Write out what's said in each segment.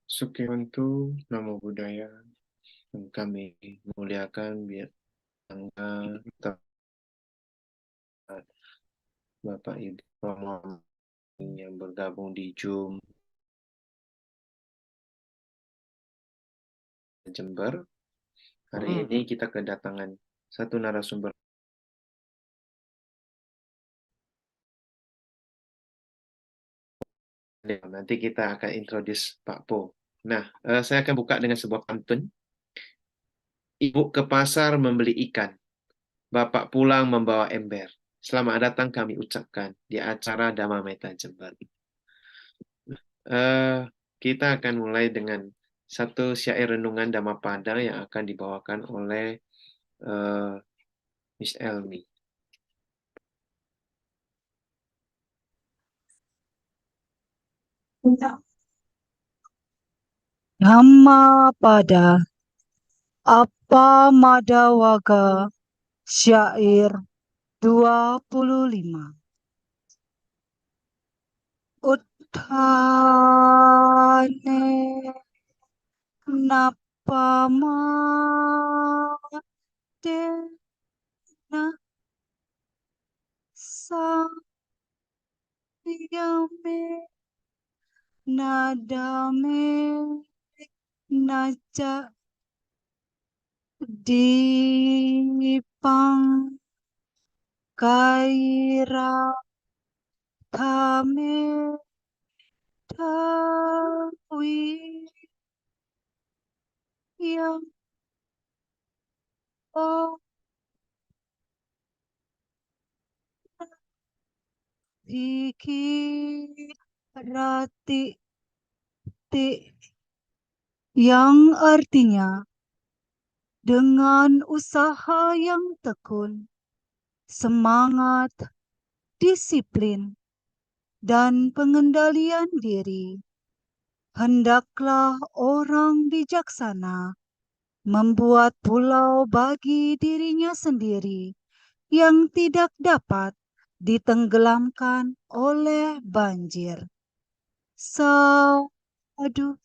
Sukimantu, Namo Buddhaya, dan kami muliakan biar Anda tetap Bapak Ibu Romo yang bergabung di Zoom Jember. Hari ini kita kedatangan satu narasumber. Nanti kita akan introduce Pak Po. Nah, saya akan buka dengan sebuah pantun. Ibu ke pasar membeli ikan, Bapak pulang membawa ember. Selamat datang kami ucapkan di acara Dhamma Metta Jember. Eh, kita akan mulai dengan satu syair renungan Dhammapada yang akan dibawakan oleh eh, Miss Elmi. Dhammapada Apa Madawaga Syair 25. Uthane Napamadena Sayame Nadame Naja Dipang Kaira Kame Dawi yang Dikirati yang artinya dengan usaha yang tekun, semangat, disiplin, dan pengendalian diri, hendaklah orang bijaksana membuat pulau bagi dirinya sendiri yang tidak dapat ditenggelamkan oleh banjir. Sadu,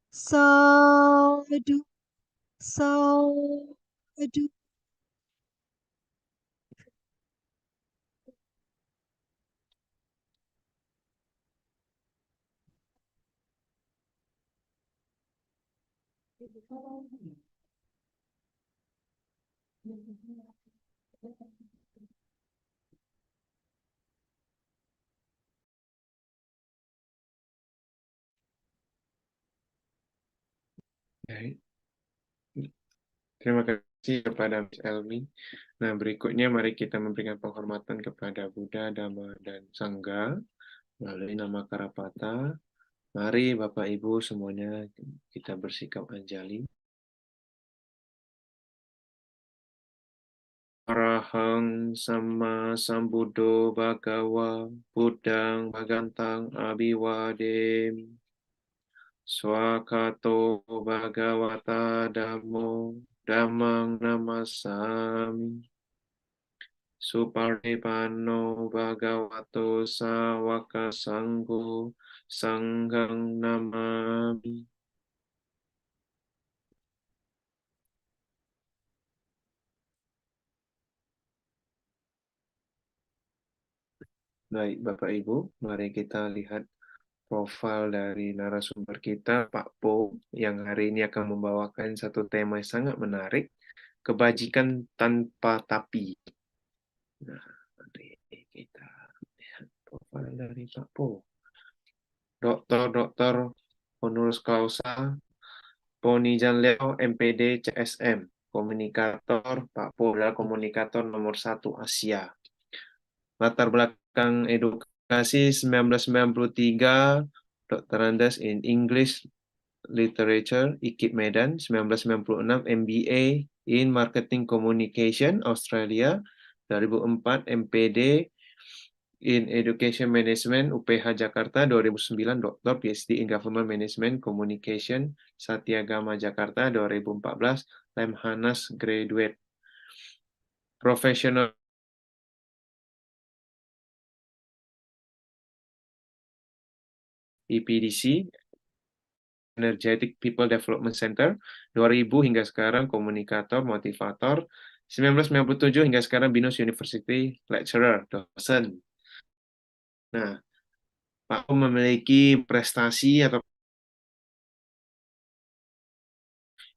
sadu, sadu. Baik. Terima kasih kepada Miss Elmi. Nah, berikutnya mari kita memberikan penghormatan kepada Buddha, Dhamma, dan Sangha melalui nama Karapata. Mari Bapak Ibu semuanya kita bersikap anjali. Arahang sama sambuddho bhagawa buddhang bhagantang abhiwademi. Swakato bhagavata dhammo dhammang namasami. Suparipano bhagavato sawaka sanggo sanghang namami. Baik, Bapak Ibu, mari kita lihat profil dari narasumber kita, Pak Po, yang hari ini akan membawakan satu tema yang sangat menarik, kebajikan tanpa tapi. Nah, mari kita lihat profil dari Pak Po. Dr. Honoris Causa, Ponijan Leo, MPD, CSM, komunikator, Pak Po adalah komunikator nomor 1 Asia. Latar belakang edukasi 1993, Dr. Andes in English Literature, IKIP Medan, 1996, MBA in Marketing Communication, Australia, 2004, MPD in Education Management, UPH Jakarta, 2009, Dr. PhD in Government Management Communication, Satyagama Jakarta, 2014, Lemhanas Graduate. Professional EPDC, Energetic People Development Center, 2000 hingga sekarang komunikator, motivator, 1997 hingga sekarang Binus University lecturer, dosen. Nah, Pak Po memiliki prestasi atau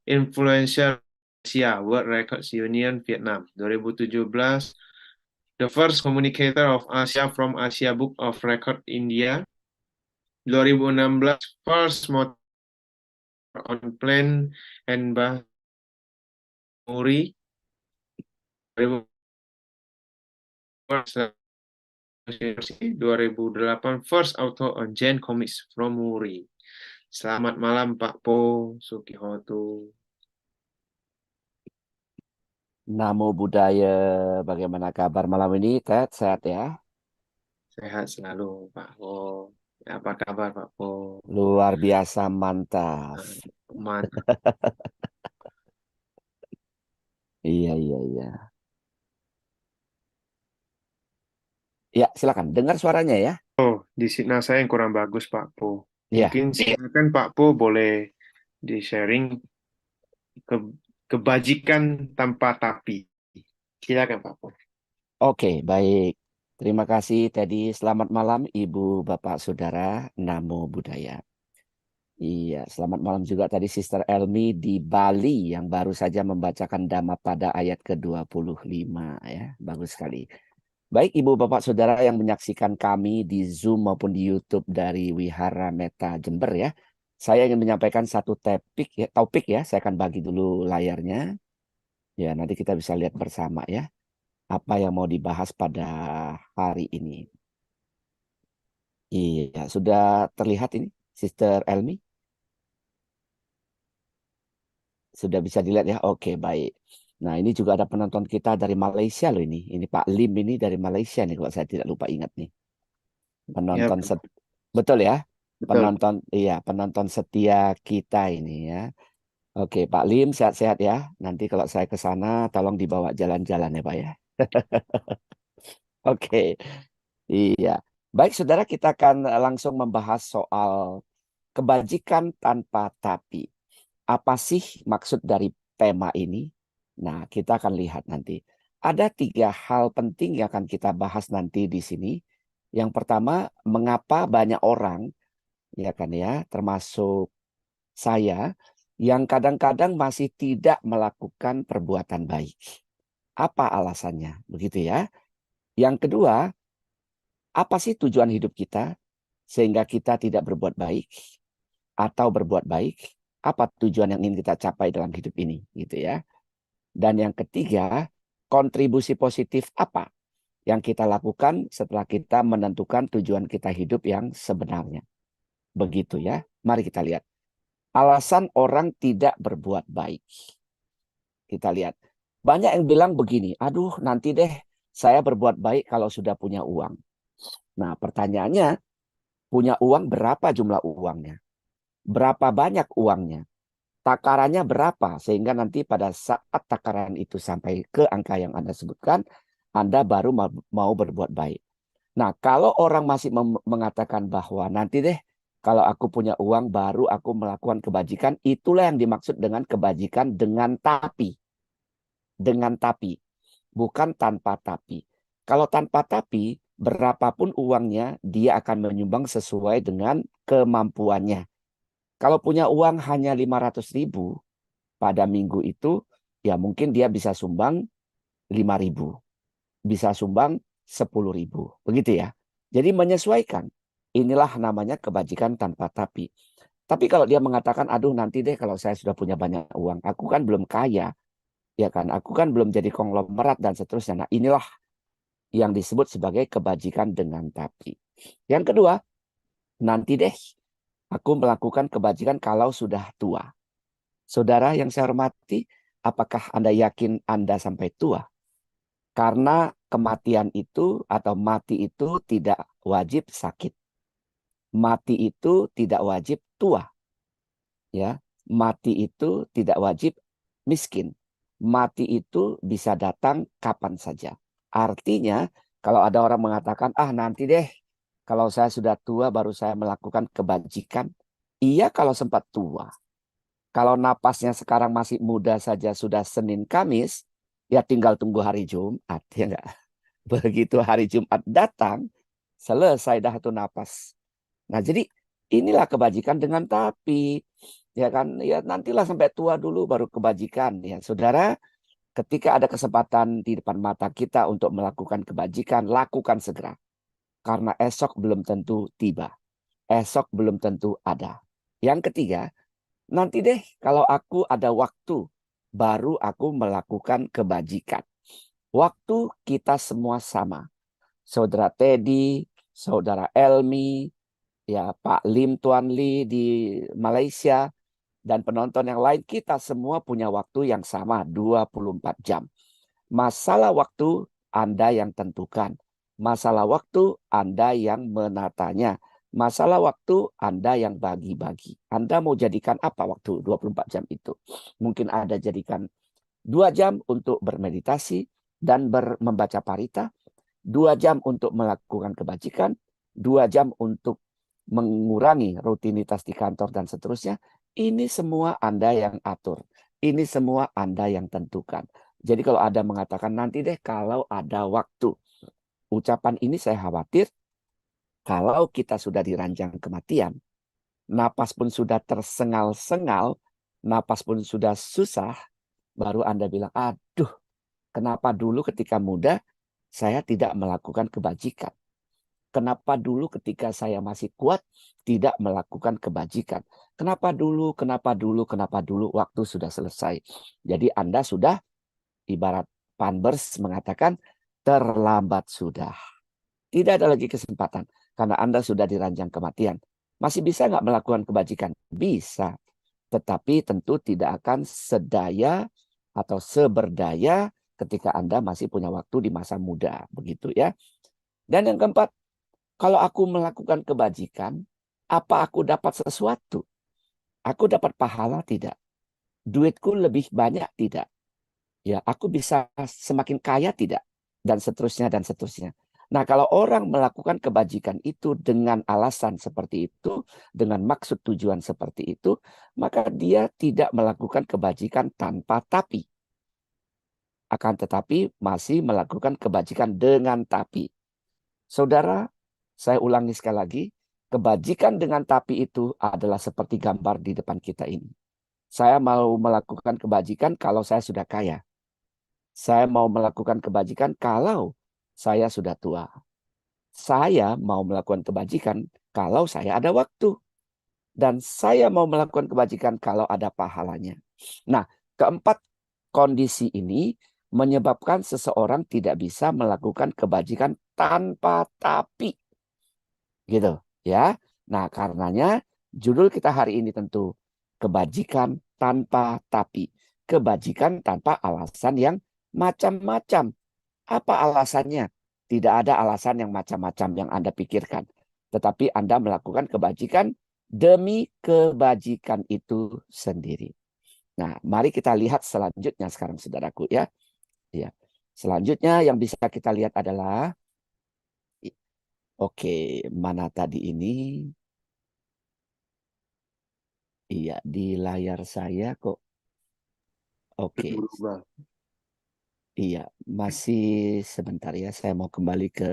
influential Asia World Records Union Vietnam 2017, the first communicator of Asia from Asia Book of Record India 2016, first motor on plane and Bah Muri 2008, first author on Zen Comics from Muri. Selamat malam Pak Po Sukihoto. Namo Buddhaya, bagaimana kabar malam ini, Ted? Sehat ya? Sehat selalu Pak Po. Apa kabar Pak Po? Luar biasa mantap. Mantap. Iya, iya, iya. Ya, silakan. Dengar suaranya ya. Oh, di signal saya yang kurang bagus Pak Po. Iya. Mungkin silakan Pak Po boleh di-sharing kebajikan tanpa tapi. Silakan Pak Po. Oke, baik. Terima kasih, Teddy. Selamat malam, Ibu, Bapak, Saudara. Namo Buddhaya. Iya, selamat malam juga tadi Sister Elmi di Bali yang baru saja membacakan Dhamma pada ayat ke-25 ya. Bagus sekali. Baik Ibu Bapak Saudara yang menyaksikan kami di Zoom maupun di YouTube dari Wihara Meta Jember ya. Saya ingin menyampaikan satu topik ya. Saya akan bagi dulu layarnya. Ya, nanti kita bisa lihat bersama ya. Apa yang mau dibahas pada hari ini. Iya, sudah terlihat ini Sister Elmi? Sudah bisa dilihat ya? Oke, baik. Nah, ini juga ada penonton kita dari Malaysia loh ini. Ini Pak Lim ini dari Malaysia nih kalau saya tidak lupa ingat nih. Ya, Penonton betul ya? betul. Penonton setia kita ini ya. Oke, Pak Lim sehat-sehat ya. Nanti kalau saya ke sana tolong dibawa jalan-jalan ya, Pak ya. Oke. Iya. Baik, Saudara, kita akan langsung membahas soal kebajikan tanpa tapi. Apa sih maksud dari tema ini? Nah, kita akan lihat nanti. Ada 3 hal penting yang akan kita bahas nanti di sini. Yang pertama, mengapa banyak orang, ya kan ya, termasuk saya, yang kadang-kadang masih tidak melakukan perbuatan baik. Apa alasannya? Begitu ya. Yang kedua, apa sih tujuan hidup kita sehingga kita tidak berbuat baik atau berbuat baik? Apa tujuan yang ingin kita capai dalam hidup ini, gitu ya. Dan yang ketiga, kontribusi positif apa yang kita lakukan setelah kita menentukan tujuan kita hidup yang sebenarnya. Begitu ya. Mari kita lihat. Alasan orang tidak berbuat baik. Kita lihat. Banyak yang bilang begini, aduh nanti deh saya berbuat baik kalau sudah punya uang. Nah pertanyaannya, punya uang berapa jumlah uangnya? Berapa banyak uangnya? Takarannya berapa? Sehingga nanti pada saat takaran itu sampai ke angka yang Anda sebutkan, Anda baru mau berbuat baik. Nah, kalau orang masih mengatakan bahwa nanti deh, kalau aku punya uang baru aku melakukan kebajikan, itulah yang dimaksud dengan kebajikan dengan tapi. Dengan tapi, bukan tanpa tapi. Kalau tanpa tapi, berapapun uangnya, dia akan menyumbang sesuai dengan kemampuannya. Kalau punya uang hanya 500.000 pada minggu itu, ya mungkin dia bisa sumbang 5.000. Bisa sumbang 10.000. Begitu ya. Jadi menyesuaikan. Inilah namanya kebajikan tanpa tapi. Tapi kalau dia mengatakan, aduh nanti deh kalau saya sudah punya banyak uang. Aku kan belum kaya. Ya kan, aku kan belum jadi konglomerat dan seterusnya. Nah inilah yang disebut sebagai kebajikan dengan tapi. Yang kedua, nanti deh aku melakukan kebajikan kalau sudah tua. Saudara yang saya hormati, apakah Anda yakin Anda sampai tua? Karena kematian itu atau mati itu tidak wajib sakit. Mati itu tidak wajib tua. Ya, mati itu tidak wajib miskin. Mati itu bisa datang kapan saja. Artinya, kalau ada orang mengatakan, ah nanti deh, kalau saya sudah tua baru saya melakukan kebajikan. Iya kalau sempat tua. Kalau napasnya sekarang masih muda saja sudah Senin Kamis, ya tinggal tunggu hari Jumat, ya enggak? Begitu hari Jumat datang, selesai dah itu napas. Nah, jadi inilah kebajikan dengan tapi. Ya kan, ya nantilah sampai tua dulu baru kebajikan. Ya, saudara, ketika ada kesempatan di depan mata kita untuk melakukan kebajikan, lakukan segera. Karena esok belum tentu tiba. Esok belum tentu ada. Yang ketiga, nanti deh kalau aku ada waktu, baru aku melakukan kebajikan. Waktu kita semua sama. Saudara Teddy, Saudara Elmi, ya Pak Lim Tuan Lee di Malaysia, dan penonton yang lain, kita semua punya waktu yang sama, 24 jam. Masalah waktu Anda yang tentukan. Masalah waktu Anda yang menatanya. Masalah waktu Anda yang bagi-bagi. Anda mau jadikan apa waktu 24 jam itu? Mungkin Anda jadikan 2 jam untuk bermeditasi dan membaca parita, 2 jam untuk melakukan kebajikan, 2 jam untuk mengurangi rutinitas di kantor dan seterusnya. Ini semua Anda yang atur. Ini semua Anda yang tentukan. Jadi kalau ada mengatakan nanti deh kalau ada waktu. Ucapan ini saya khawatir kalau kita sudah diranjang kematian, napas pun sudah tersengal-sengal, napas pun sudah susah, baru Anda bilang, aduh, kenapa dulu ketika muda saya tidak melakukan kebajikan? Kenapa dulu ketika saya masih kuat tidak melakukan kebajikan? Kenapa dulu, kenapa dulu, kenapa dulu, waktu sudah selesai. Jadi Anda sudah, ibarat Panbers mengatakan, terlambat sudah. Tidak ada lagi kesempatan. Karena Anda sudah diranjang kematian. Masih bisa nggak melakukan kebajikan? Bisa. Tetapi tentu tidak akan sedaya atau seberdaya ketika Anda masih punya waktu di masa muda. Begitu ya. Dan yang keempat, kalau aku melakukan kebajikan, apa aku dapat sesuatu? Aku dapat pahala tidak? Duitku lebih banyak tidak? Ya, aku bisa semakin kaya tidak? Dan seterusnya dan seterusnya. Nah, kalau orang melakukan kebajikan itu dengan alasan seperti itu, dengan maksud tujuan seperti itu, maka dia tidak melakukan kebajikan tanpa tapi. Akan tetapi masih melakukan kebajikan dengan tapi. Saudara, saya ulangi sekali lagi, kebajikan dengan tapi itu adalah seperti gambar di depan kita ini. Saya mau melakukan kebajikan kalau saya sudah kaya. Saya mau melakukan kebajikan kalau saya sudah tua. Saya mau melakukan kebajikan kalau saya ada waktu. Dan saya mau melakukan kebajikan kalau ada pahalanya. Nah, keempat kondisi ini menyebabkan seseorang tidak bisa melakukan kebajikan tanpa tapi. Gitu ya. Nah, karenanya judul kita hari ini tentu kebajikan tanpa tapi. Kebajikan tanpa alasan yang macam-macam. Apa alasannya? Tidak ada alasan yang macam-macam yang Anda pikirkan. Tetapi Anda melakukan kebajikan demi kebajikan itu sendiri. Nah, mari kita lihat selanjutnya sekarang, saudaraku ya. Ya. Selanjutnya yang bisa kita lihat adalah, oke, mana tadi ini? Iya, di layar saya kok. Oke, Berubah. iya, masih sebentar ya. Saya mau kembali ke,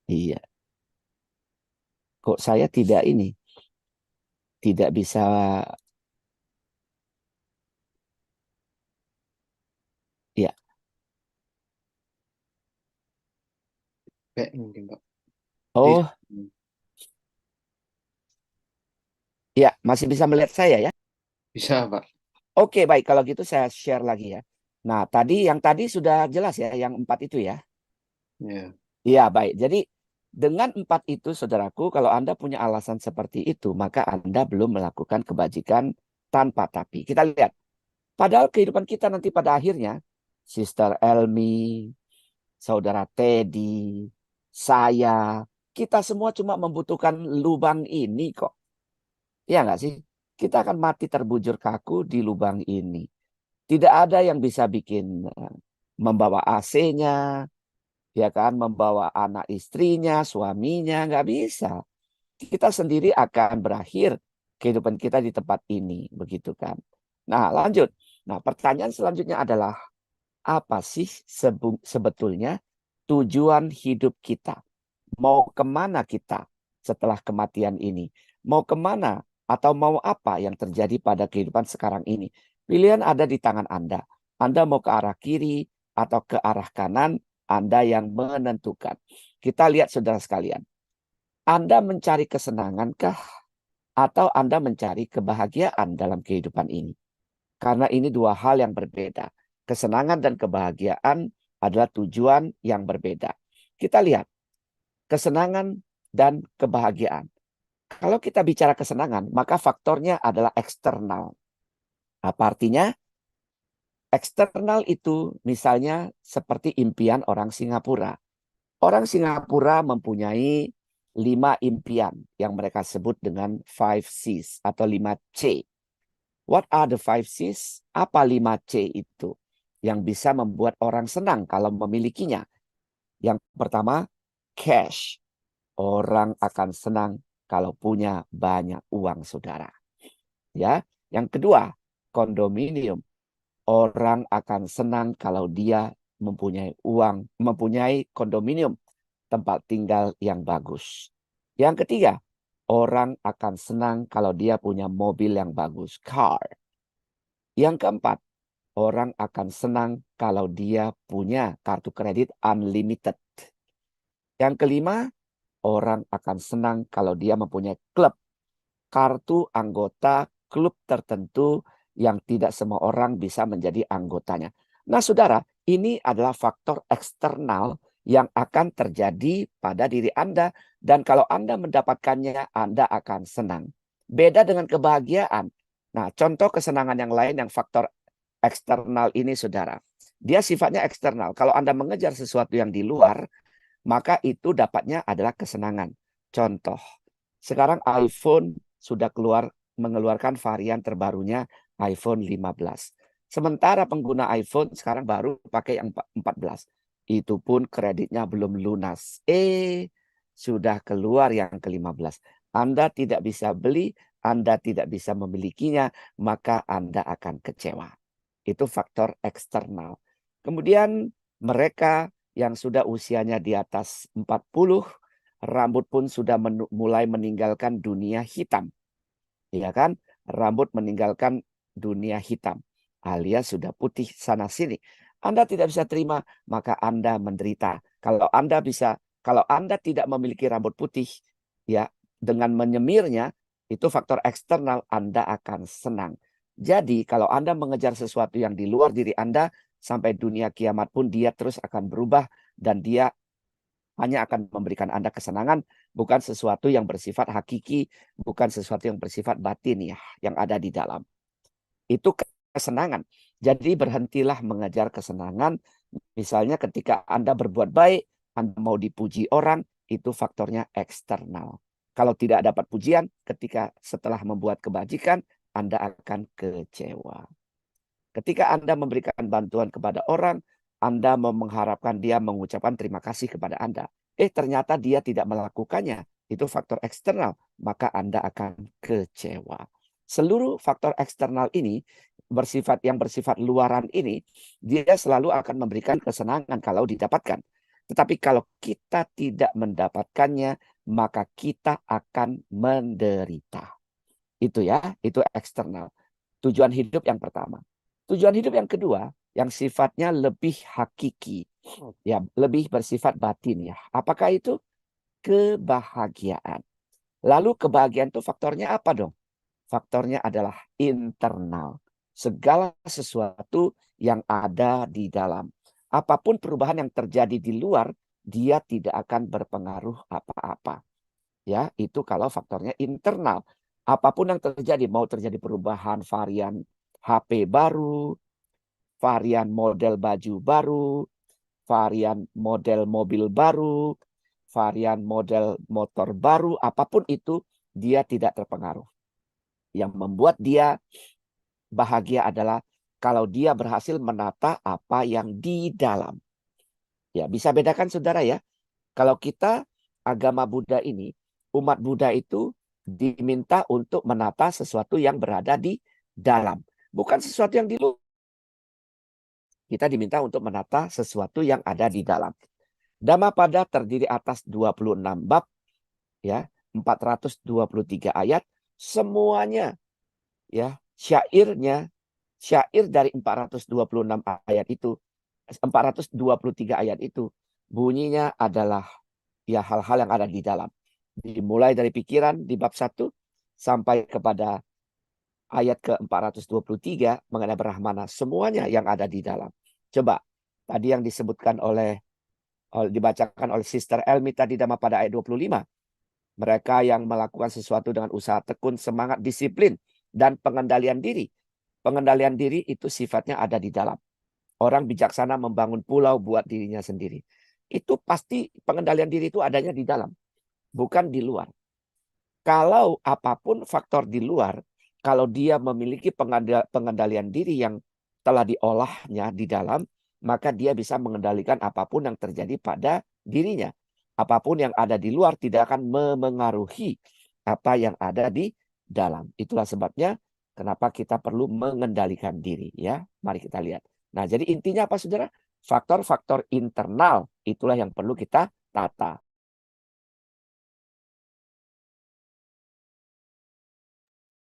iya. Kok saya tidak ini, tidak bisa, ya. Back mungkin, Pak. Oh, ya, masih bisa melihat saya ya. Bisa, Pak. Oke, baik. Kalau gitu saya share lagi ya. Nah, yang tadi sudah jelas ya, yang 4 itu ya. Ya. Iya, baik. Jadi dengan 4 itu, saudaraku, kalau Anda punya alasan seperti itu, maka Anda belum melakukan kebajikan tanpa tapi. Kita lihat. Padahal kehidupan kita nanti pada akhirnya, Sister Elmi, Saudara Teddy, saya, kita semua cuma membutuhkan lubang ini kok. Iya nggak sih? Kita akan mati terbujur kaku di lubang ini. Tidak ada yang bisa bikin membawa AC-nya, ya kan, membawa anak istrinya, suaminya, nggak bisa. Kita sendiri akan berakhir kehidupan kita di tempat ini, begitu kan. Nah, lanjut. Nah, pertanyaan selanjutnya adalah, apa sih sebetulnya tujuan hidup kita? Mau kemana kita setelah kematian ini? Mau kemana atau mau apa yang terjadi pada kehidupan sekarang ini? Pilihan ada di tangan Anda. Anda mau ke arah kiri atau ke arah kanan, Anda yang menentukan. Kita lihat saudara sekalian. Anda mencari kesenangankah atau Anda mencari kebahagiaan dalam kehidupan ini? Karena ini dua hal yang berbeda. Kesenangan dan kebahagiaan adalah tujuan yang berbeda. Kita lihat kesenangan dan kebahagiaan. Kalau kita bicara kesenangan, maka faktornya adalah eksternal. Apa artinya? Eksternal itu misalnya seperti impian orang Singapura. Orang Singapura mempunyai 5 impian yang mereka sebut dengan 5 Cs atau 5 C. What are the 5 Cs? Apa 5 C itu? Yang bisa membuat orang senang kalau memilikinya. Yang pertama, cash. Orang akan senang kalau punya banyak uang, saudara. Ya, yang kedua, kondominium. Orang akan senang kalau dia mempunyai uang, mempunyai kondominium, tempat tinggal yang bagus. Yang ketiga, orang akan senang kalau dia punya mobil yang bagus, car. Yang keempat, orang akan senang kalau dia punya kartu kredit unlimited. Yang kelima, orang akan senang kalau dia mempunyai klub, kartu anggota klub tertentu yang tidak semua orang bisa menjadi anggotanya. Nah, saudara, ini adalah faktor eksternal yang akan terjadi pada diri Anda. Dan kalau Anda mendapatkannya, Anda akan senang. Beda dengan kebahagiaan. Nah, contoh kesenangan yang lain yang faktor eksternal ini, saudara. Dia sifatnya eksternal. Kalau Anda mengejar sesuatu yang di luar, maka itu dapatnya adalah kesenangan. Contoh, sekarang iPhone sudah mengeluarkan varian terbarunya iPhone 15. Sementara pengguna iPhone sekarang baru pakai yang 14. Itu pun kreditnya belum lunas. Sudah keluar yang ke-15. Anda tidak bisa beli, Anda tidak bisa memilikinya, maka Anda akan kecewa. Itu faktor eksternal. Kemudian mereka yang sudah usianya di atas 40, rambut pun sudah mulai meninggalkan dunia hitam. Ya kan? Rambut meninggalkan dunia hitam. Alias sudah putih sana sini. Anda tidak bisa terima, maka Anda menderita. Kalau Anda tidak memiliki rambut putih, ya, dengan menyemirnya, itu faktor eksternal, Anda akan senang. Jadi kalau Anda mengejar sesuatu yang di luar diri Anda, sampai dunia kiamat pun dia terus akan berubah dan dia hanya akan memberikan Anda kesenangan, bukan sesuatu yang bersifat hakiki, bukan sesuatu yang bersifat batin ya, yang ada di dalam. Itu kesenangan. Jadi berhentilah mengejar kesenangan. Misalnya ketika Anda berbuat baik, Anda mau dipuji orang, itu faktornya eksternal. Kalau tidak dapat pujian, ketika setelah membuat kebajikan, Anda akan kecewa. Ketika Anda memberikan bantuan kepada orang, Anda mau mengharapkan dia mengucapkan terima kasih kepada Anda. Ternyata dia tidak melakukannya. Itu faktor eksternal. Maka Anda akan kecewa. Seluruh faktor eksternal ini, yang bersifat luaran ini, dia selalu akan memberikan kesenangan kalau didapatkan. Tetapi kalau kita tidak mendapatkannya, maka kita akan menderita. Itu ya, itu eksternal. Tujuan hidup yang pertama. Tujuan hidup yang kedua, yang sifatnya lebih hakiki, ya, lebih bersifat batin ya. Apakah itu? Kebahagiaan. Lalu kebahagiaan itu faktornya apa dong? Faktornya adalah internal. Segala sesuatu yang ada di dalam. Apapun perubahan yang terjadi di luar, dia tidak akan berpengaruh apa-apa. Ya, itu kalau faktornya internal. Apapun yang terjadi, mau terjadi perubahan varian HP baru, varian model baju baru, varian model mobil baru, varian model motor baru, apapun itu, dia tidak terpengaruh. Yang membuat dia bahagia adalah kalau dia berhasil menata apa yang di dalam. Ya, bisa bedakan saudara ya. Kalau kita agama Buddha ini, umat Buddha itu diminta untuk menata sesuatu yang berada di dalam. Bukan sesuatu yang di luar. Kita diminta untuk menata sesuatu yang ada di dalam. Dhammapada terdiri atas 26 bab, ya, 423 ayat, semuanya ya, syair dari 426 ayat itu, 423 ayat itu bunyinya adalah ya hal-hal yang ada di dalam. Dimulai dari pikiran di bab 1 sampai kepada ayat ke-423 mengenai Brahmana, semuanya yang ada di dalam. Coba tadi yang disebutkan dibacakan oleh Sister Elmi tadi pada ayat 25. Mereka yang melakukan sesuatu dengan usaha tekun, semangat, disiplin, dan pengendalian diri. Pengendalian diri itu sifatnya ada di dalam. Orang bijaksana membangun pulau buat dirinya sendiri. Itu pasti pengendalian diri itu adanya di dalam, bukan di luar. Kalau apapun faktor di luar, kalau dia memiliki pengendalian diri yang telah diolahnya di dalam, maka dia bisa mengendalikan apapun yang terjadi pada dirinya. Apapun yang ada di luar tidak akan memengaruhi apa yang ada di dalam. Itulah sebabnya kenapa kita perlu mengendalikan diri, ya. Mari kita lihat. Nah, jadi intinya apa, saudara? Faktor-faktor internal itulah yang perlu kita tata.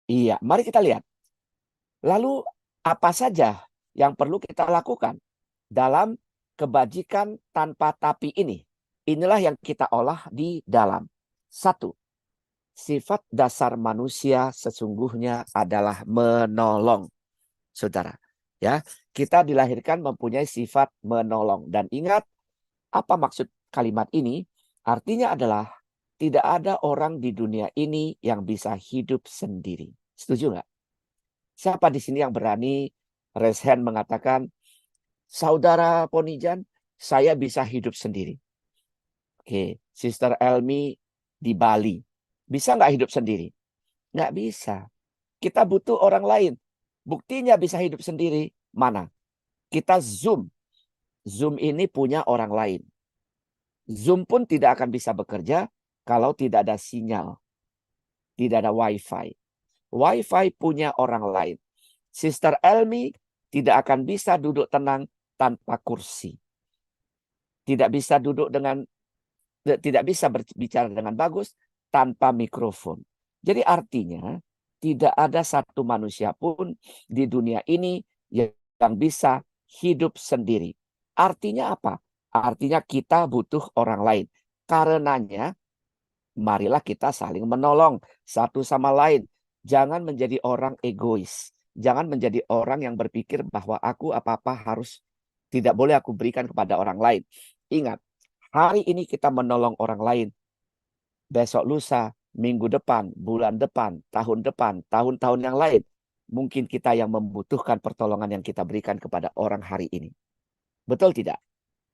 Iya, mari kita lihat. Lalu apa saja yang perlu kita lakukan dalam kebajikan tanpa tapi ini? Inilah yang kita olah di dalam. 1. Sifat dasar manusia sesungguhnya adalah menolong. Saudara, ya, kita dilahirkan mempunyai sifat menolong. Dan ingat, apa maksud kalimat ini? Artinya adalah tidak ada orang di dunia ini yang bisa hidup sendiri. Setuju nggak? Siapa di sini yang berani raise hand mengatakan, Saudara Ponijan, saya bisa hidup sendiri? Oke, Sister Elmi di Bali, bisa nggak hidup sendiri? Nggak bisa. Kita butuh orang lain. Buktinya bisa hidup sendiri. Mana? Kita Zoom. Zoom ini punya orang lain. Zoom pun tidak akan bisa bekerja kalau tidak ada sinyal. Tidak ada wifi. Wifi punya orang lain. Sister Elmi tidak akan bisa duduk tenang tanpa kursi. Tidak bisa berbicara dengan bagus tanpa mikrofon. Jadi artinya tidak ada satu manusia pun di dunia ini yang bisa hidup sendiri. Artinya apa? Artinya kita butuh orang lain. Karenanya marilah kita saling menolong satu sama lain. Jangan menjadi orang egois. Jangan menjadi orang yang berpikir bahwa aku apa-apa tidak boleh aku berikan kepada orang lain. Ingat, hari ini kita menolong orang lain. Besok lusa, minggu depan, bulan depan, tahun-tahun yang lain. Mungkin kita yang membutuhkan pertolongan yang kita berikan kepada orang hari ini. Betul tidak?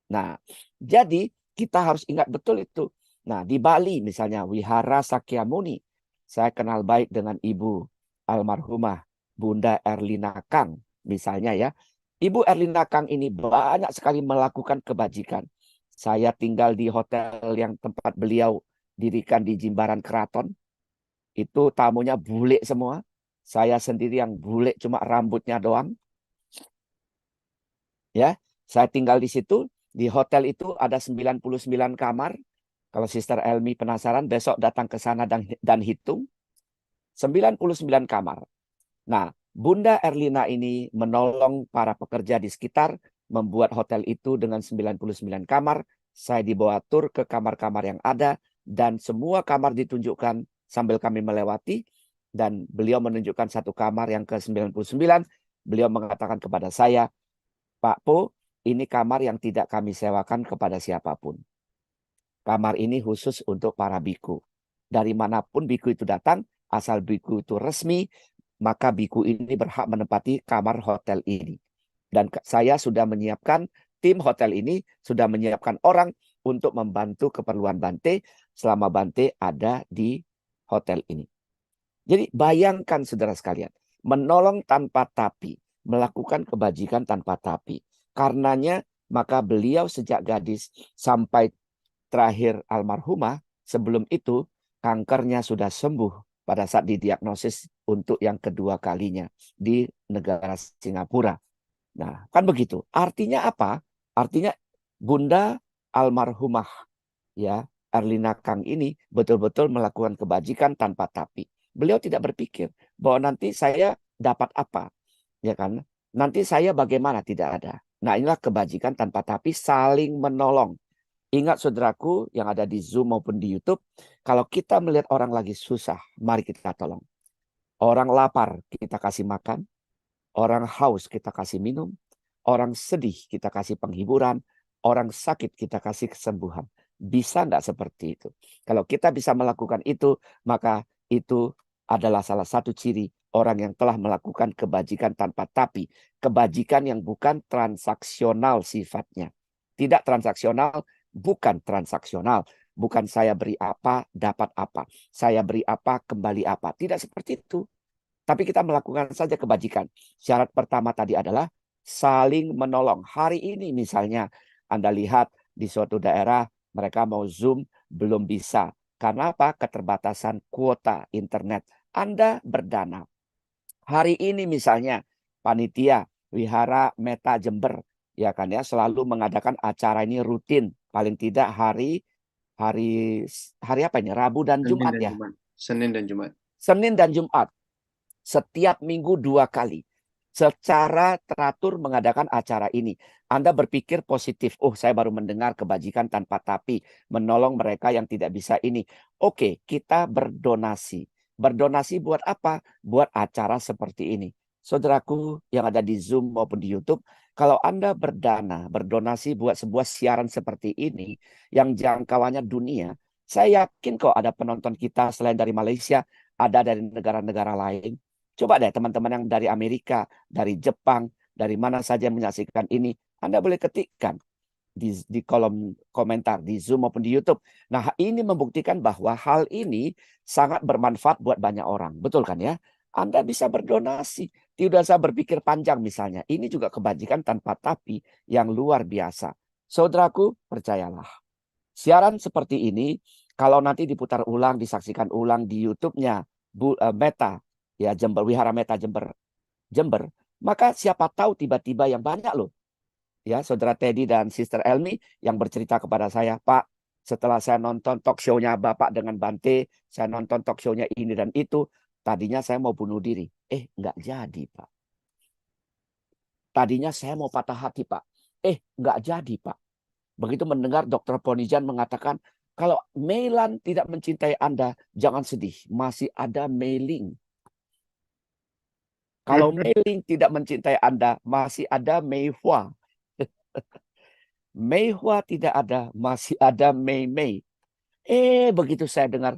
Nah, jadi kita harus ingat betul itu. Nah, di Bali misalnya, Wihara Sakyamuni. Saya kenal baik dengan Ibu almarhumah Bunda Erlina Kang. Misalnya ya. Ibu Erlina Kang ini banyak sekali melakukan kebajikan. Saya tinggal di hotel yang tempat beliau dirikan di Jimbaran Keraton. Itu tamunya bule semua. Saya sendiri yang bule cuma rambutnya doang. Ya, saya tinggal di situ. Di hotel itu ada 99 kamar. Kalau Sister Elmi penasaran, besok datang ke sana dan hitung. 99 kamar. Nah, Bunda Erlina ini menolong para pekerja di sekitar, membuat hotel itu dengan 99 kamar. Saya dibawa tur ke kamar-kamar yang ada, dan semua kamar ditunjukkan sambil kami melewati. Dan beliau menunjukkan satu kamar yang ke-99. Beliau mengatakan kepada saya, Pak Po, ini kamar yang tidak kami sewakan kepada siapapun. Kamar ini khusus untuk para biku. Dari manapun biku itu datang, asal biku itu resmi, maka biku ini berhak menempati kamar hotel ini. Dan saya sudah menyiapkan, tim hotel ini sudah menyiapkan orang untuk membantu keperluan Bante selama Bante ada di hotel ini. Jadi bayangkan saudara sekalian, menolong tanpa tapi, melakukan kebajikan tanpa tapi. Karenanya maka beliau sejak gadis sampai terakhir almarhumah, sebelum itu kankernya sudah sembuh pada saat didiagnosis untuk yang kedua kalinya di negara Singapura. Nah, kan begitu. Artinya apa? Artinya Bunda almarhumah ya Erlina Kang ini betul-betul melakukan kebajikan tanpa tapi. Beliau tidak berpikir bahwa nanti saya dapat apa, ya kan? Nanti saya bagaimana, tidak ada. Nah, inilah kebajikan tanpa tapi, saling menolong. Ingat saudaraku yang ada di Zoom maupun di YouTube, kalau kita melihat orang lagi susah, mari kita tolong. Orang lapar, kita kasih makan. Orang haus, kita kasih minum. Orang sedih, kita kasih penghiburan. Orang sakit, kita kasih kesembuhan. Bisa nggak seperti itu? Kalau kita bisa melakukan itu, maka itu adalah salah satu ciri orang yang telah melakukan kebajikan tanpa tapi. Kebajikan yang bukan transaksional sifatnya. Tidak transaksional, bukan transaksional. Bukan saya beri apa, dapat apa. Saya beri apa, kembali apa. Tidak seperti itu. Tapi kita melakukan saja kebajikan. Syarat pertama tadi adalah saling menolong. Hari ini misalnya Anda lihat di suatu daerah mereka mau Zoom belum bisa. Karena apa? Keterbatasan kuota internet. Anda berdana. Hari ini misalnya panitia Wihara Meta Jember ya kan ya selalu mengadakan acara ini rutin. Paling tidak hari apa ini? Rabu dan Senin Jumat dan ya. Jumat. Senin dan Jumat. Senin dan Jumat. Setiap minggu 2 kali. Secara teratur mengadakan acara ini. Anda berpikir positif. Oh, saya baru mendengar kebajikan tanpa tapi. Menolong mereka yang tidak bisa ini. Oke, kita berdonasi. Berdonasi buat apa? Buat acara seperti ini. Saudaraku yang ada di Zoom maupun di YouTube. Kalau Anda berdonasi buat sebuah siaran seperti ini. Yang jangkauannya dunia. Saya yakin kok ada penonton kita selain dari Malaysia. Ada dari negara-negara lain. Coba deh teman-teman yang dari Amerika, dari Jepang, dari mana saja menyaksikan ini, Anda boleh ketikkan di kolom komentar, di Zoom maupun di YouTube. Nah, ini membuktikan bahwa hal ini sangat bermanfaat buat banyak orang. Betul kan ya? Anda bisa berdonasi. Tidak usah berpikir panjang misalnya. Ini juga kebajikan tanpa tapi yang luar biasa. Saudaraku, percayalah. Siaran seperti ini, kalau nanti diputar ulang, disaksikan ulang di YouTube-nya Meta, ya Jember, Wihara Meta Jember, maka siapa tahu tiba-tiba yang banyak loh. Ya, Saudara Teddy dan Sister Elmi yang bercerita kepada saya, Pak, setelah saya nonton talk show-nya Bapak dengan Bante, saya nonton talk show-nya ini dan itu, tadinya saya mau bunuh diri. Nggak jadi, Pak. Tadinya saya mau patah hati, Pak. Nggak jadi, Pak. Begitu mendengar Dr. Ponijan mengatakan, kalau Meilan tidak mencintai Anda, jangan sedih. Masih ada Meiling. Kalau Meiling tidak mencintai Anda, masih ada Meihua. Meihua tidak ada, masih ada Mei. Begitu saya dengar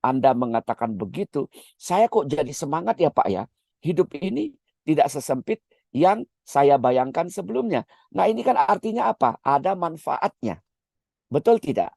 Anda mengatakan begitu, saya kok jadi semangat ya Pak ya. Hidup ini tidak sesempit yang saya bayangkan sebelumnya. Nah ini kan artinya apa? Ada manfaatnya. Betul tidak?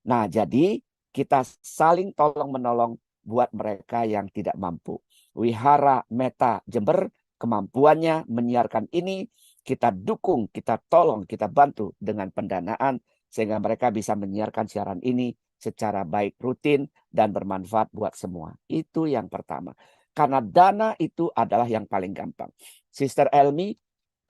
Nah, jadi kita saling tolong-menolong buat mereka yang tidak mampu. Wihara Meta Jember kemampuannya menyiarkan ini, kita dukung, kita tolong, kita bantu dengan pendanaan sehingga mereka bisa menyiarkan siaran ini secara baik, rutin, dan bermanfaat buat semua. Itu yang pertama. Karena dana itu adalah yang paling gampang. Sister Elmi,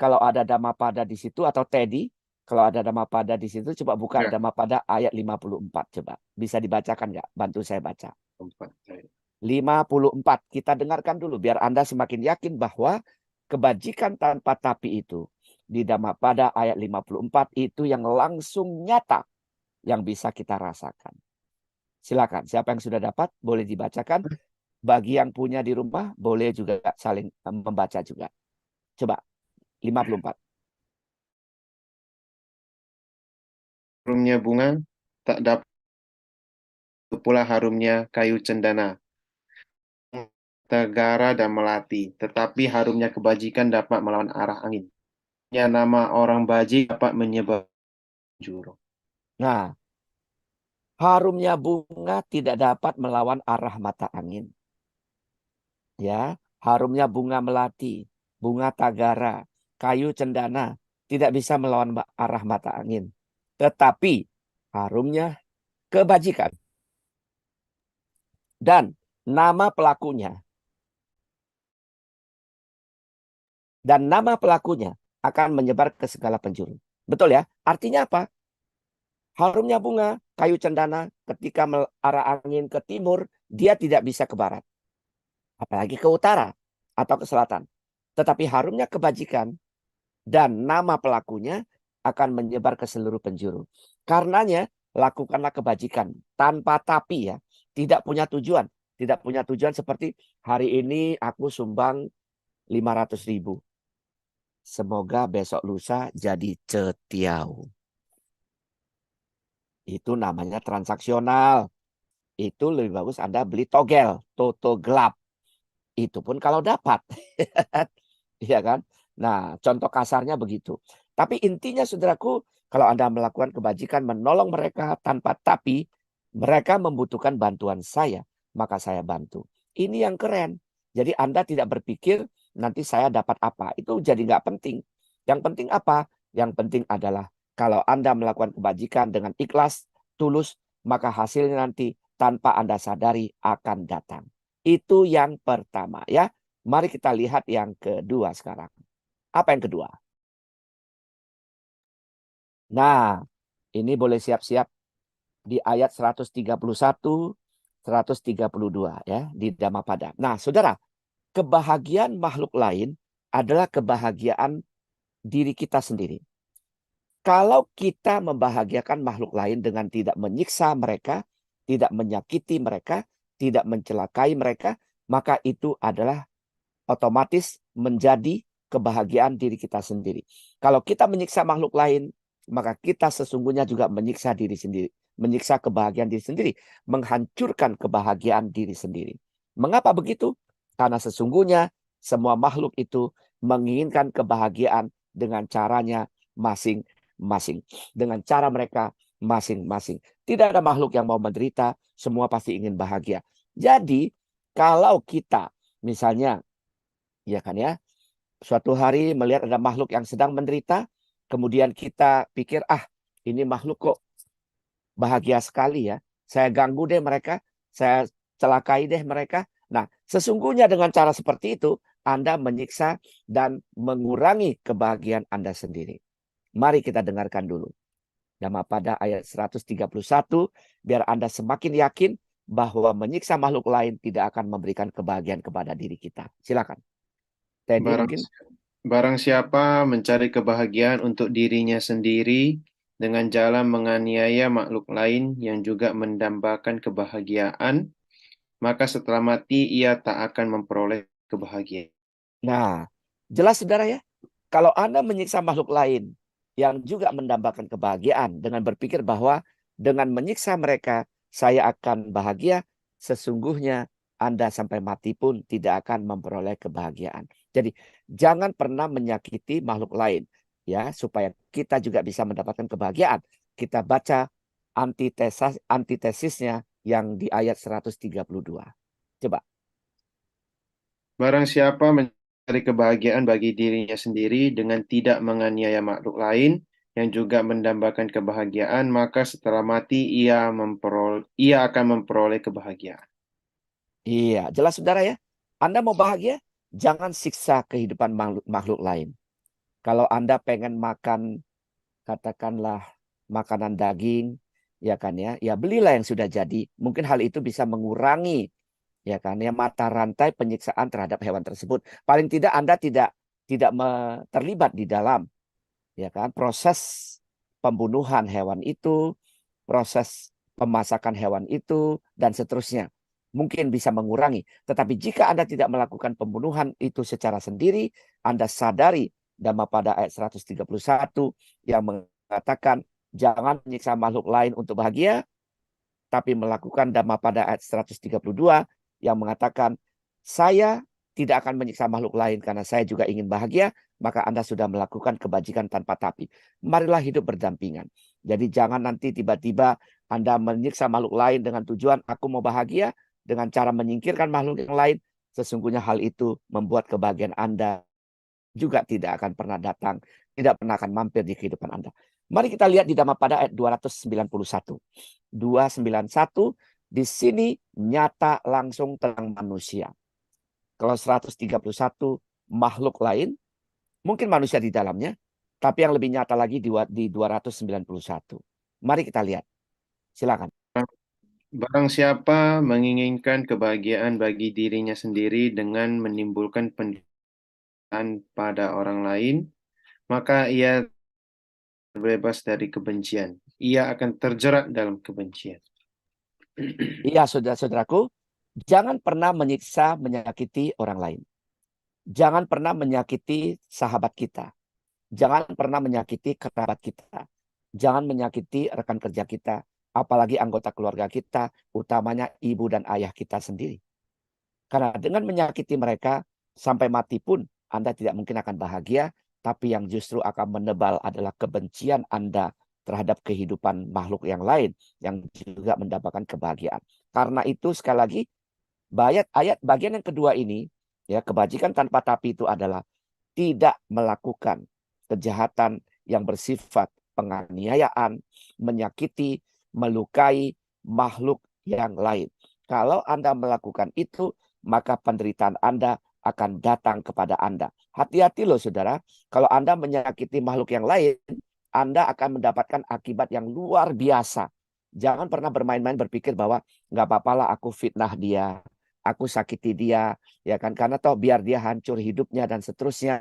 kalau ada Dhammapada di situ atau Teddy, kalau ada Dhammapada di situ, coba buka Ya. Dhammapada ayat 54. Coba. Bisa dibacakan nggak? Bantu saya baca. 54. 54. Kita dengarkan dulu biar Anda semakin yakin bahwa kebajikan tanpa tapi itu di Dhammapada ayat 54 itu yang langsung nyata yang bisa kita rasakan. Silakan. Siapa yang sudah dapat boleh dibacakan. Bagi yang punya di rumah boleh juga saling membaca juga. Coba 54. Harumnya bunga tak dapat pula harumnya kayu cendana, tegara dan melati, tetapi harumnya kebajikan dapat melawan arah angin. Ya, nama orang baji dapat menyebar jurang. Nah, harumnya bunga tidak dapat melawan arah mata angin. Ya, harumnya bunga melati, bunga tagara, kayu cendana tidak bisa melawan arah mata angin. Tetapi harumnya kebajikan. Dan nama pelakunya. Dan nama pelakunya akan menyebar ke segala penjuru. Betul ya? Artinya apa? Harumnya bunga, kayu cendana ketika arah angin ke timur, dia tidak bisa ke barat. Apalagi ke utara atau ke selatan. Tetapi harumnya kebajikan dan nama pelakunya akan menyebar ke seluruh penjuru. Karenanya, lakukanlah kebajikan tanpa tapi ya. Tidak punya tujuan. Tidak punya tujuan seperti hari ini aku sumbang 500.000. Semoga besok lusa jadi cetiau. Itu namanya transaksional. Itu lebih bagus Anda beli togel, toto gelap. Itu pun kalau dapat. Iya kan? Nah, contoh kasarnya begitu. Tapi intinya saudaraku, kalau Anda melakukan kebajikan menolong mereka tanpa tapi, mereka membutuhkan bantuan saya, maka saya bantu. Ini yang keren. Jadi Anda tidak berpikir nanti saya dapat apa. Itu jadi nggak penting. Yang penting apa? Yang penting adalah kalau Anda melakukan kebajikan dengan ikhlas, tulus, maka hasilnya nanti tanpa Anda sadari akan datang. Itu yang pertama ya. Mari kita lihat yang kedua sekarang. Apa yang kedua? Nah, ini boleh siap-siap di ayat 131, 132 ya di Dhammapada. Nah, saudara, kebahagiaan makhluk lain adalah kebahagiaan diri kita sendiri. Kalau kita membahagiakan makhluk lain dengan tidak menyiksa mereka, tidak menyakiti mereka, tidak mencelakai mereka, maka itu adalah otomatis menjadi kebahagiaan diri kita sendiri. Kalau kita menyiksa makhluk lain, maka kita sesungguhnya juga menyiksa diri sendiri. Menyiksa kebahagiaan diri sendiri. Menghancurkan kebahagiaan diri sendiri. Mengapa begitu? Karena sesungguhnya semua makhluk itu menginginkan kebahagiaan dengan caranya masing-masing. Dengan cara mereka masing-masing. Tidak ada makhluk yang mau menderita, semua pasti ingin bahagia. Jadi, kalau kita misalnya ya kan ya, suatu hari melihat ada makhluk yang sedang menderita, kemudian kita pikir, ini makhluk kok bahagia sekali ya. Saya ganggu deh mereka, saya celakai deh mereka. Nah, sesungguhnya dengan cara seperti itu, Anda menyiksa dan mengurangi kebahagiaan Anda sendiri. Mari kita dengarkan dulu. Dhammapada ayat 131, biar Anda semakin yakin bahwa menyiksa makhluk lain tidak akan memberikan kebahagiaan kepada diri kita. Silakan. Teddy Barang, mungkin. barang siapa mencari kebahagiaan untuk dirinya sendiri dengan jalan menganiaya makhluk lain yang juga mendambakan kebahagiaan, maka setelah mati ia tak akan memperoleh kebahagiaan. Nah, jelas saudara ya, kalau Anda menyiksa makhluk lain yang juga mendambakan kebahagiaan dengan berpikir bahwa dengan menyiksa mereka saya akan bahagia, sesungguhnya Anda sampai mati pun tidak akan memperoleh kebahagiaan. Jadi jangan pernah menyakiti makhluk lain ya, supaya kita juga bisa mendapatkan kebahagiaan. Kita baca antitesisnya yang di ayat 132. Coba. Barang siapa mencari kebahagiaan bagi dirinya sendiri dengan tidak menganiaya makhluk lain yang juga mendambakan kebahagiaan, maka setelah mati ia akan memperoleh kebahagiaan. Iya, jelas saudara ya. Anda mau bahagia, jangan siksa kehidupan makhluk lain. Kalau Anda pengen makan, katakanlah makanan daging, ya kan ya belilah yang sudah jadi. Mungkin hal itu bisa mengurangi, ya kan ya, mata rantai penyiksaan terhadap hewan tersebut. Paling tidak Anda tidak terlibat di dalam, ya kan, proses pembunuhan hewan itu, proses pemasakan hewan itu, dan seterusnya. Mungkin bisa mengurangi. Tetapi jika Anda tidak melakukan pembunuhan itu secara sendiri, Anda sadari Dhammapada ayat 131 yang mengatakan jangan menyiksa makhluk lain untuk bahagia, tapi melakukan Dhammapada ayat 132 yang mengatakan saya tidak akan menyiksa makhluk lain karena saya juga ingin bahagia, maka Anda sudah melakukan kebajikan tanpa tapi. Marilah hidup berdampingan. Jadi jangan nanti tiba-tiba Anda menyiksa makhluk lain dengan tujuan aku mau bahagia, dengan cara menyingkirkan makhluk yang lain. Sesungguhnya hal itu membuat kebahagiaan Anda juga tidak akan pernah datang tidak pernah akan mampir di kehidupan Anda. Mari kita lihat di Dhammapada ayat 291. 291 di sini nyata langsung tentang manusia. Kalau 131 makhluk lain, mungkin manusia di dalamnya, tapi yang lebih nyata lagi di 291. Mari kita lihat. Silakan. Barang siapa menginginkan kebahagiaan bagi dirinya sendiri dengan menimbulkan penderitaan pada orang lain, maka ia terbebas dari kebencian. Ia akan terjerat dalam kebencian. Iya, saudara-saudaraku, jangan pernah menyiksa, menyakiti orang lain. Jangan pernah menyakiti sahabat kita. Jangan pernah menyakiti kerabat kita. Jangan menyakiti rekan kerja kita, apalagi anggota keluarga kita, utamanya ibu dan ayah kita sendiri. Karena dengan menyakiti mereka, sampai mati pun Anda tidak mungkin akan bahagia, tapi yang justru akan menebal adalah kebencian Anda terhadap kehidupan makhluk yang lain, yang juga mendapatkan kebahagiaan. Karena itu sekali lagi, ayat bagian yang kedua ini, ya, kebajikan tanpa tapi itu adalah tidak melakukan kejahatan yang bersifat penganiayaan, menyakiti, melukai makhluk yang lain. Kalau Anda melakukan itu, maka penderitaan Anda akan datang kepada Anda. Hati-hati loh saudara, kalau Anda menyakiti makhluk yang lain, Anda akan mendapatkan akibat yang luar biasa. Jangan pernah bermain-main berpikir bahwa nggak apa-apalah aku fitnah dia, aku sakiti dia, ya kan? Karena toh biar dia hancur hidupnya dan seterusnya.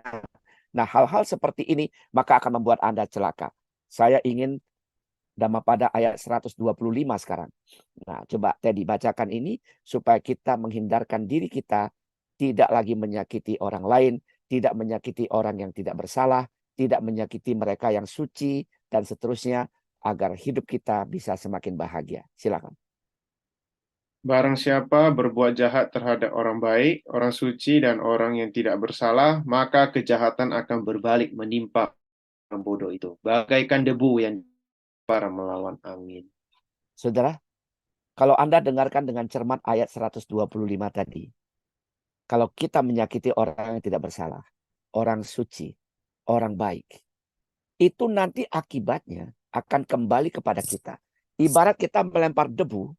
Nah, hal-hal seperti ini maka akan membuat Anda celaka. Saya ingin Dhammapada ayat 125 sekarang. Nah, coba Teddy bacakan ini supaya kita menghindarkan diri kita tidak lagi menyakiti orang lain, tidak menyakiti orang yang tidak bersalah, tidak menyakiti mereka yang suci, dan seterusnya, agar hidup kita bisa semakin bahagia. Silakan. Barang siapa berbuat jahat terhadap orang baik, orang suci, dan orang yang tidak bersalah, maka kejahatan akan berbalik menimpa orang bodoh itu, bagaikan debu yang para melawan angin. Saudara, kalau Anda dengarkan dengan cermat ayat 125 tadi, kalau kita menyakiti orang yang tidak bersalah, orang suci, orang baik, itu nanti akibatnya akan kembali kepada kita. Ibarat kita melempar debu,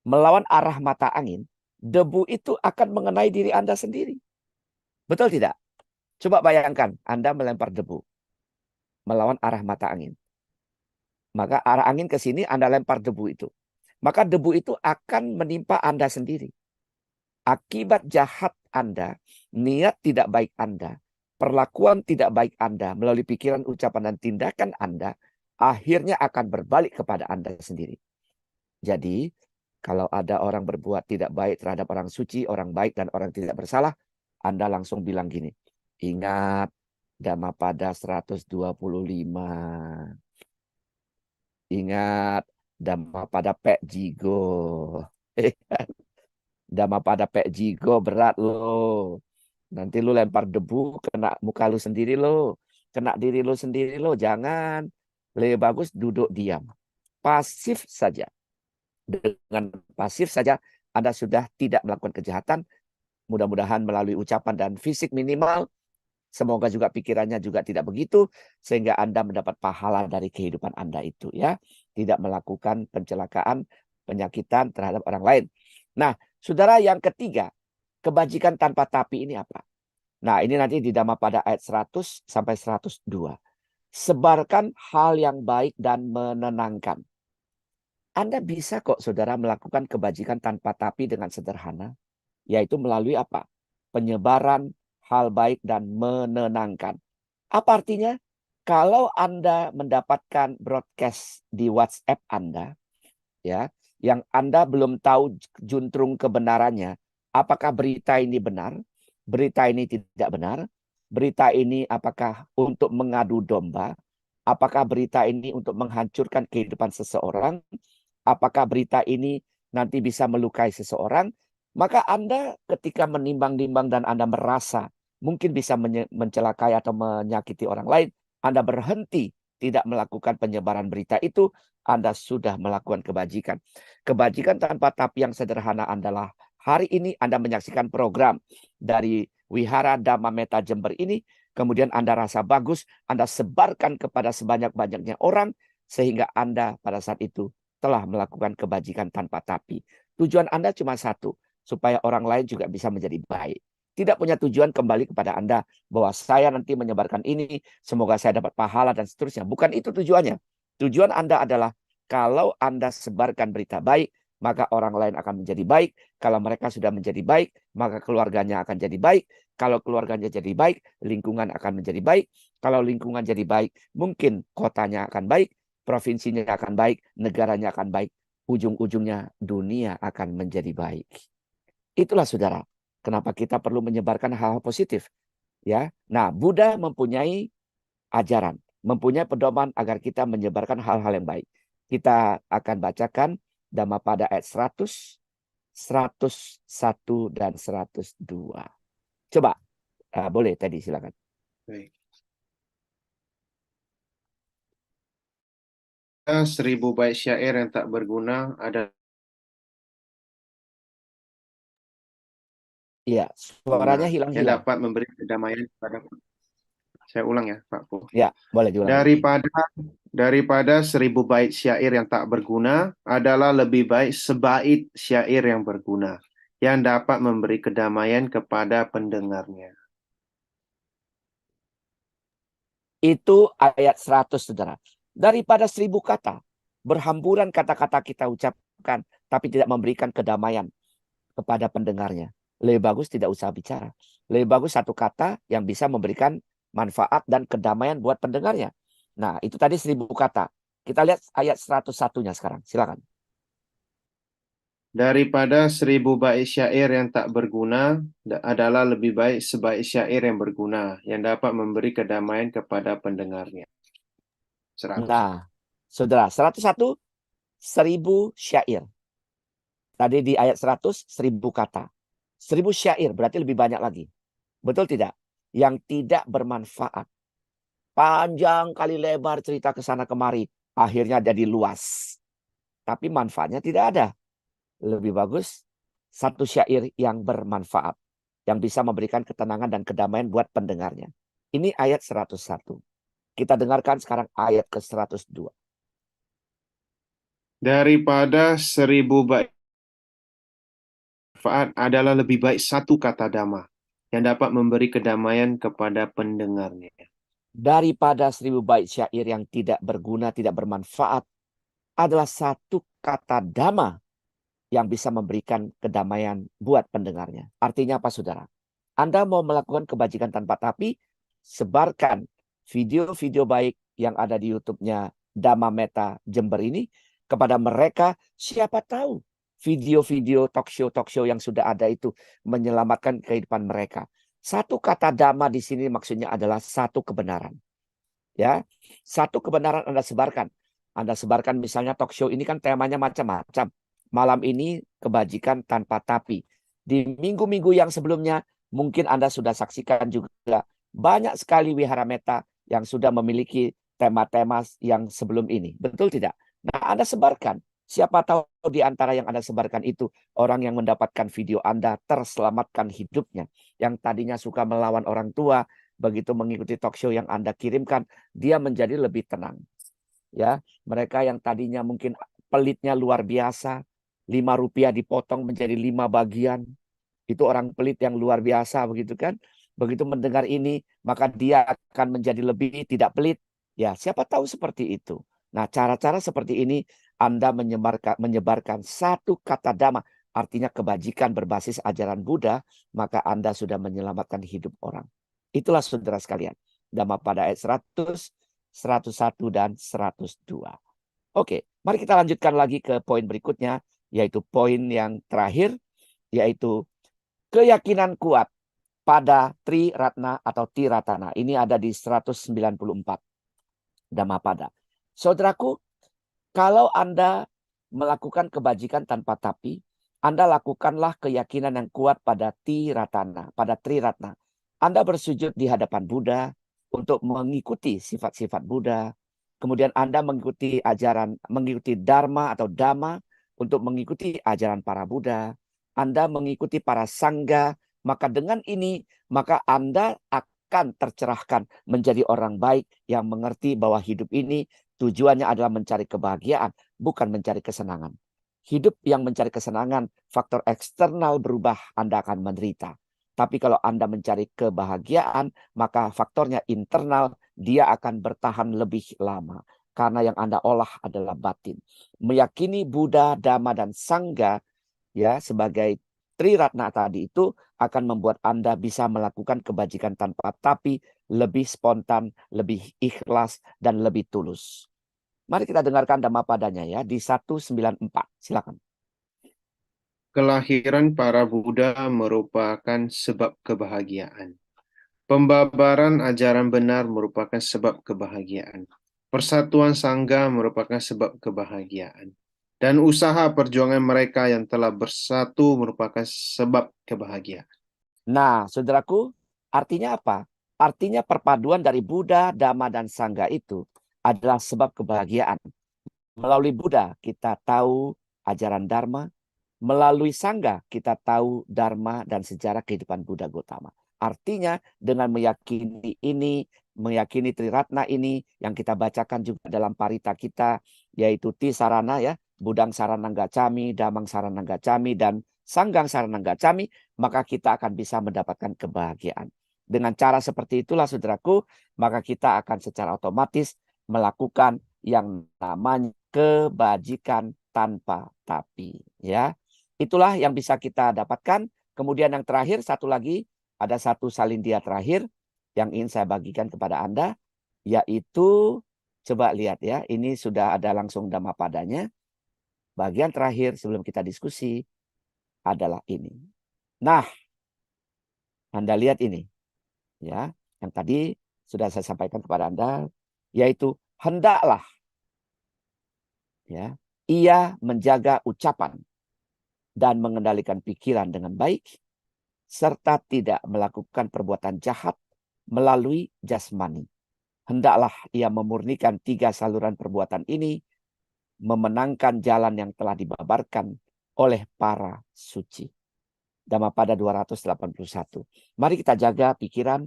melawan arah mata angin, debu itu akan mengenai diri Anda sendiri. Betul tidak? Coba bayangkan, Anda melempar debu, melawan arah mata angin. Maka arah angin ke sini, Anda lempar debu itu. Maka debu itu akan menimpa Anda sendiri. Akibat jahat Anda, niat tidak baik Anda, perlakuan tidak baik Anda, melalui pikiran, ucapan, dan tindakan Anda, akhirnya akan berbalik kepada Anda sendiri. Jadi, kalau ada orang berbuat tidak baik terhadap orang suci, orang baik, dan orang tidak bersalah, Anda langsung bilang gini, ingat Dhammapada 125. Ingat Dhammapada Pek Jigo. Dhammapada Pek Jigo berat lo. Nanti lu lempar debu, kena muka lu sendiri lo. Kena diri lu sendiri lo. Jangan. Lebih bagus duduk diam. Pasif saja. Dengan pasif saja Anda sudah tidak melakukan kejahatan. Mudah-mudahan melalui ucapan dan fisik minimal. Semoga juga pikirannya juga tidak begitu. Sehingga Anda mendapat pahala dari kehidupan Anda itu. Ya, tidak melakukan pencelakaan, penyakitan terhadap orang lain. Nah, saudara, yang ketiga. Kebajikan tanpa tapi ini apa? Nah, ini nanti di Dhammapada ayat 100 sampai 102. Sebarkan hal yang baik dan menenangkan. Anda bisa kok saudara melakukan kebajikan tanpa tapi dengan sederhana. Yaitu melalui apa? Penyebaran hal baik dan menenangkan. Apa artinya? Kalau Anda mendapatkan broadcast di WhatsApp Anda, ya, yang Anda belum tahu juntrung kebenarannya, apakah berita ini benar? Berita ini tidak benar? Berita ini apakah untuk mengadu domba? Apakah berita ini untuk menghancurkan kehidupan seseorang? Apakah berita ini nanti bisa melukai seseorang? Maka Anda ketika menimbang-nimbang dan Anda merasa mungkin bisa mencelakai atau menyakiti orang lain, Anda berhenti tidak melakukan penyebaran berita itu, Anda sudah melakukan kebajikan. Kebajikan tanpa tapi yang sederhana adalah hari ini Anda menyaksikan program dari Wihara Dhamma Metta Jember ini kemudian Anda rasa bagus, Anda sebarkan kepada sebanyak-banyaknya orang, sehingga Anda pada saat itu telah melakukan kebajikan tanpa tapi. Tujuan Anda cuma satu, supaya orang lain juga bisa menjadi baik. Tidak punya tujuan kembali kepada Anda, bahwa saya nanti menyebarkan ini, semoga saya dapat pahala dan seterusnya. Bukan itu tujuannya. Tujuan Anda adalah, kalau Anda sebarkan berita baik, maka orang lain akan menjadi baik. Kalau mereka sudah menjadi baik, maka keluarganya akan jadi baik. Kalau keluarganya jadi baik, lingkungan akan menjadi baik. Kalau lingkungan jadi baik, mungkin kotanya akan baik, provinsinya akan baik, negaranya akan baik. Ujung-ujungnya dunia akan menjadi baik. Itulah saudara, kenapa kita perlu menyebarkan hal-hal positif. Ya, nah Buddha mempunyai ajaran, mempunyai pedoman agar kita menyebarkan hal-hal yang baik. Kita akan bacakan Dhammapada ayat 100, 101 dan 102. Coba, boleh tadi silakan. Baik. 1000 bait syair yang tak berguna ada Iya, guna suaranya yang hilang-hilang. dapat memberi kedamaian kepada. Saya ulang ya, Pak Po. Ya, boleh diulang. Daripada 1000 bait syair yang tak berguna adalah lebih baik sebait syair yang berguna yang dapat memberi kedamaian kepada pendengarnya. Itu ayat 100, saudara. Daripada 1000 kata, berhamburan kata-kata kita ucapkan, tapi tidak memberikan kedamaian kepada pendengarnya. Lebih bagus tidak usah bicara. Lebih bagus satu kata yang bisa memberikan manfaat dan kedamaian buat pendengarnya. Nah, itu tadi 1000 kata. Kita lihat ayat 101-nya sekarang. Silakan. Daripada 1000 bait syair yang tak berguna adalah lebih baik sebait syair yang berguna yang dapat memberi kedamaian kepada pendengarnya. 100. Nah, saudara, 101, 1000 syair. Tadi di ayat 100, 1000 kata. 1000 syair berarti lebih banyak lagi. Betul tidak? Yang tidak bermanfaat. Panjang kali lebar cerita ke sana kemari. Akhirnya jadi luas. Tapi manfaatnya tidak ada. Lebih bagus satu syair yang bermanfaat. Yang bisa memberikan ketenangan dan kedamaian buat pendengarnya. Ini ayat 101. Kita dengarkan sekarang ayat ke 102. Daripada 1000 bait manfaat adalah lebih baik satu kata dhamma yang dapat memberi kedamaian kepada pendengarnya. Daripada 1000 bait syair yang tidak berguna, tidak bermanfaat, adalah satu kata dhamma yang bisa memberikan kedamaian buat pendengarnya. Artinya apa, saudara? Anda mau melakukan kebajikan tanpa tapi, sebarkan video-video baik yang ada di YouTube-nya Dhamma Meta Jember ini kepada mereka. Siapa tahu video-video talk show yang sudah ada itu menyelamatkan kehidupan mereka. Satu kata dhamma di sini maksudnya adalah satu kebenaran. Ya, satu kebenaran Anda sebarkan. Anda sebarkan misalnya talk show ini kan temanya macam-macam. Malam ini kebajikan tanpa tapi. Di minggu-minggu yang sebelumnya mungkin Anda sudah saksikan juga banyak sekali wihara meta yang sudah memiliki tema-tema yang sebelum ini. Betul tidak? Nah, Anda sebarkan. Siapa tahu di antara yang Anda sebarkan itu orang yang mendapatkan video Anda terselamatkan hidupnya. Yang tadinya suka melawan orang tua, begitu mengikuti talk show yang Anda kirimkan, dia menjadi lebih tenang. Ya, mereka yang tadinya mungkin pelitnya luar biasa, Rp5 dipotong menjadi 5 bagian. Itu orang pelit yang luar biasa, begitu kan? Begitu mendengar ini, maka dia akan menjadi lebih tidak pelit. Ya, siapa tahu seperti itu. Nah, cara-cara seperti ini Anda menyebarkan satu kata dhamma, artinya kebajikan berbasis ajaran Buddha, maka Anda sudah menyelamatkan hidup orang. Itulah saudara sekalian. Dhammapada ayat 100, 101 dan 102. Oke, mari kita lanjutkan lagi ke poin berikutnya, yaitu poin yang terakhir, yaitu keyakinan kuat pada Tri Ratna atau Tiratana. Ini ada di 194 Dhammapada. Saudaraku, kalau Anda melakukan kebajikan tanpa tapi, Anda lakukanlah keyakinan yang kuat pada Tiratana, pada Tri Ratna. Anda bersujud di hadapan Buddha untuk mengikuti sifat-sifat Buddha. Kemudian Anda mengikuti Dharma atau Dhamma untuk mengikuti ajaran para Buddha. Anda mengikuti para Sangha. Maka dengan ini, maka Anda akan akan tercerahkan menjadi orang baik yang mengerti bahwa hidup ini tujuannya adalah mencari kebahagiaan, bukan mencari kesenangan. Hidup yang mencari kesenangan, faktor eksternal berubah, Anda akan menderita. Tapi kalau Anda mencari kebahagiaan, maka faktornya internal, dia akan bertahan lebih lama. Karena yang Anda olah adalah batin. Meyakini Buddha, Dhamma, dan Sangha ya sebagai Triratna tadi itu akan membuat Anda bisa melakukan kebajikan tanpa tapi, lebih spontan, lebih ikhlas, dan lebih tulus. Mari kita dengarkan Dhammapadanya ya di 194. Silakan. Kelahiran para Buddha merupakan sebab kebahagiaan. Pembabaran ajaran benar merupakan sebab kebahagiaan. Persatuan Sangha merupakan sebab kebahagiaan. Dan usaha perjuangan mereka yang telah bersatu merupakan sebab kebahagiaan. Nah, saudaraku, artinya apa? Artinya perpaduan dari Buddha, Dhamma, dan Sangha itu adalah sebab kebahagiaan. Melalui Buddha kita tahu ajaran Dharma, melalui Sangha kita tahu Dharma dan sejarah kehidupan Buddha Gautama. Artinya dengan meyakini ini, meyakini Triratna ini yang kita bacakan juga dalam parita kita, yaitu Tisarana ya, Budang Saranang Gacami, Dhammang Saranang Gacami, dan Sanggang Saranang Gacami, maka kita akan bisa mendapatkan kebahagiaan. Dengan cara seperti itulah saudaraku, maka kita akan secara otomatis melakukan yang namanya kebajikan tanpa tapi ya. Itulah yang bisa kita dapatkan. Kemudian yang terakhir satu lagi, ada satu salindia terakhir yang ingin saya bagikan kepada Anda, yaitu coba lihat ya, ini sudah ada langsung Dhammapadanya. Bagian terakhir sebelum kita diskusi adalah ini. Nah, Anda lihat ini ya, yang tadi sudah saya sampaikan kepada Anda, yaitu hendaklah ya, ia menjaga ucapan dan mengendalikan pikiran dengan baik, serta tidak melakukan perbuatan jahat melalui jasmani. Hendaklah ia memurnikan 3 saluran perbuatan ini, memenangkan jalan yang telah dibabarkan oleh para suci. Dhammapada 281. Mari kita jaga pikiran,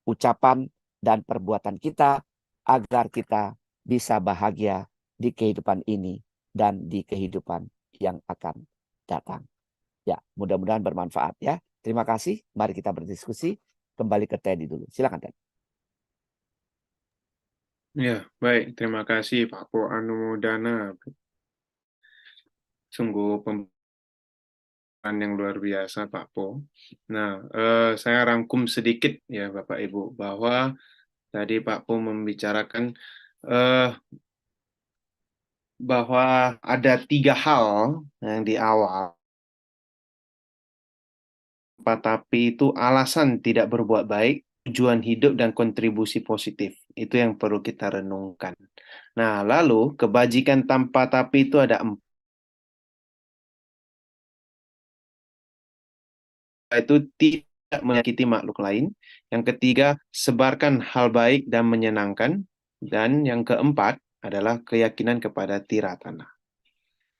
ucapan, dan perbuatan kita agar kita bisa bahagia di kehidupan ini dan di kehidupan yang akan datang. Ya, mudah-mudahan bermanfaat ya. Terima kasih. Mari kita berdiskusi. Kembali ke Teddy dulu. Silakan Teddy. Ya, baik. Terima kasih Pak Po Anumodana. Sungguh pembahasan yang luar biasa Pak Po. Nah, saya rangkum sedikit ya Bapak Ibu bahwa tadi Pak Po membicarakan bahwa ada 3 hal yang di awal. Tapi itu alasan tidak berbuat baik, tujuan hidup, dan kontribusi positif. Itu yang perlu kita renungkan. Nah, lalu kebajikan tanpa tapi itu ada 4. Itu tidak menyakiti makhluk lain. Yang ketiga, sebarkan hal baik dan menyenangkan. Dan yang keempat adalah keyakinan kepada Tiratana.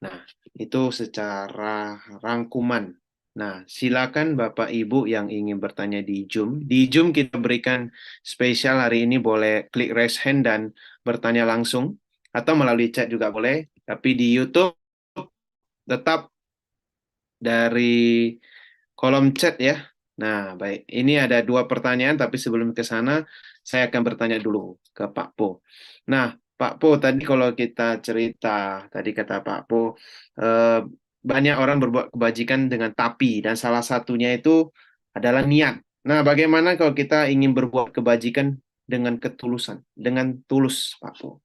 Nah, itu secara rangkuman. Nah, silakan Bapak Ibu yang ingin bertanya di Zoom. Di Zoom kita berikan spesial hari ini, boleh klik raise hand dan bertanya langsung. Atau melalui chat juga boleh. Tapi di YouTube tetap dari kolom chat ya. Nah, baik. Ini ada 2 pertanyaan, tapi sebelum ke sana, saya akan bertanya dulu ke Pak Po. Nah, Pak Po, tadi kalau kita cerita, tadi kata Pak Po, banyak orang berbuat kebajikan dengan tapi, dan salah satunya itu adalah niat. Nah, bagaimana kalau kita ingin berbuat kebajikan dengan ketulusan, dengan tulus, Pak Po?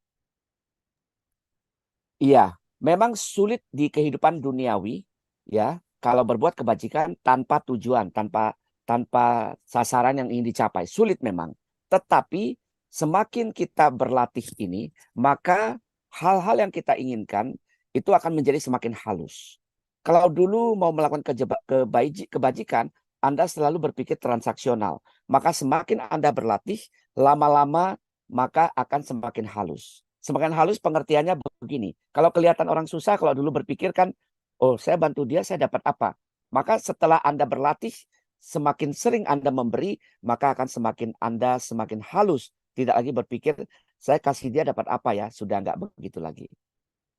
Iya, memang sulit di kehidupan duniawi ya, kalau berbuat kebajikan tanpa tujuan, tanpa sasaran yang ingin dicapai. Sulit memang. Tetapi semakin kita berlatih ini, maka hal-hal yang kita inginkan itu akan menjadi semakin halus. Kalau dulu mau melakukan kebajikan, Anda selalu berpikir transaksional. Maka semakin Anda berlatih, lama-lama maka akan semakin halus. Semakin halus pengertiannya begini. Kalau kelihatan orang susah, kalau dulu berpikir kan, oh saya bantu dia, saya dapat apa? Maka setelah Anda berlatih, semakin sering Anda memberi, maka akan Anda semakin halus. Tidak lagi berpikir, saya kasih dia dapat apa ya? Sudah nggak begitu lagi.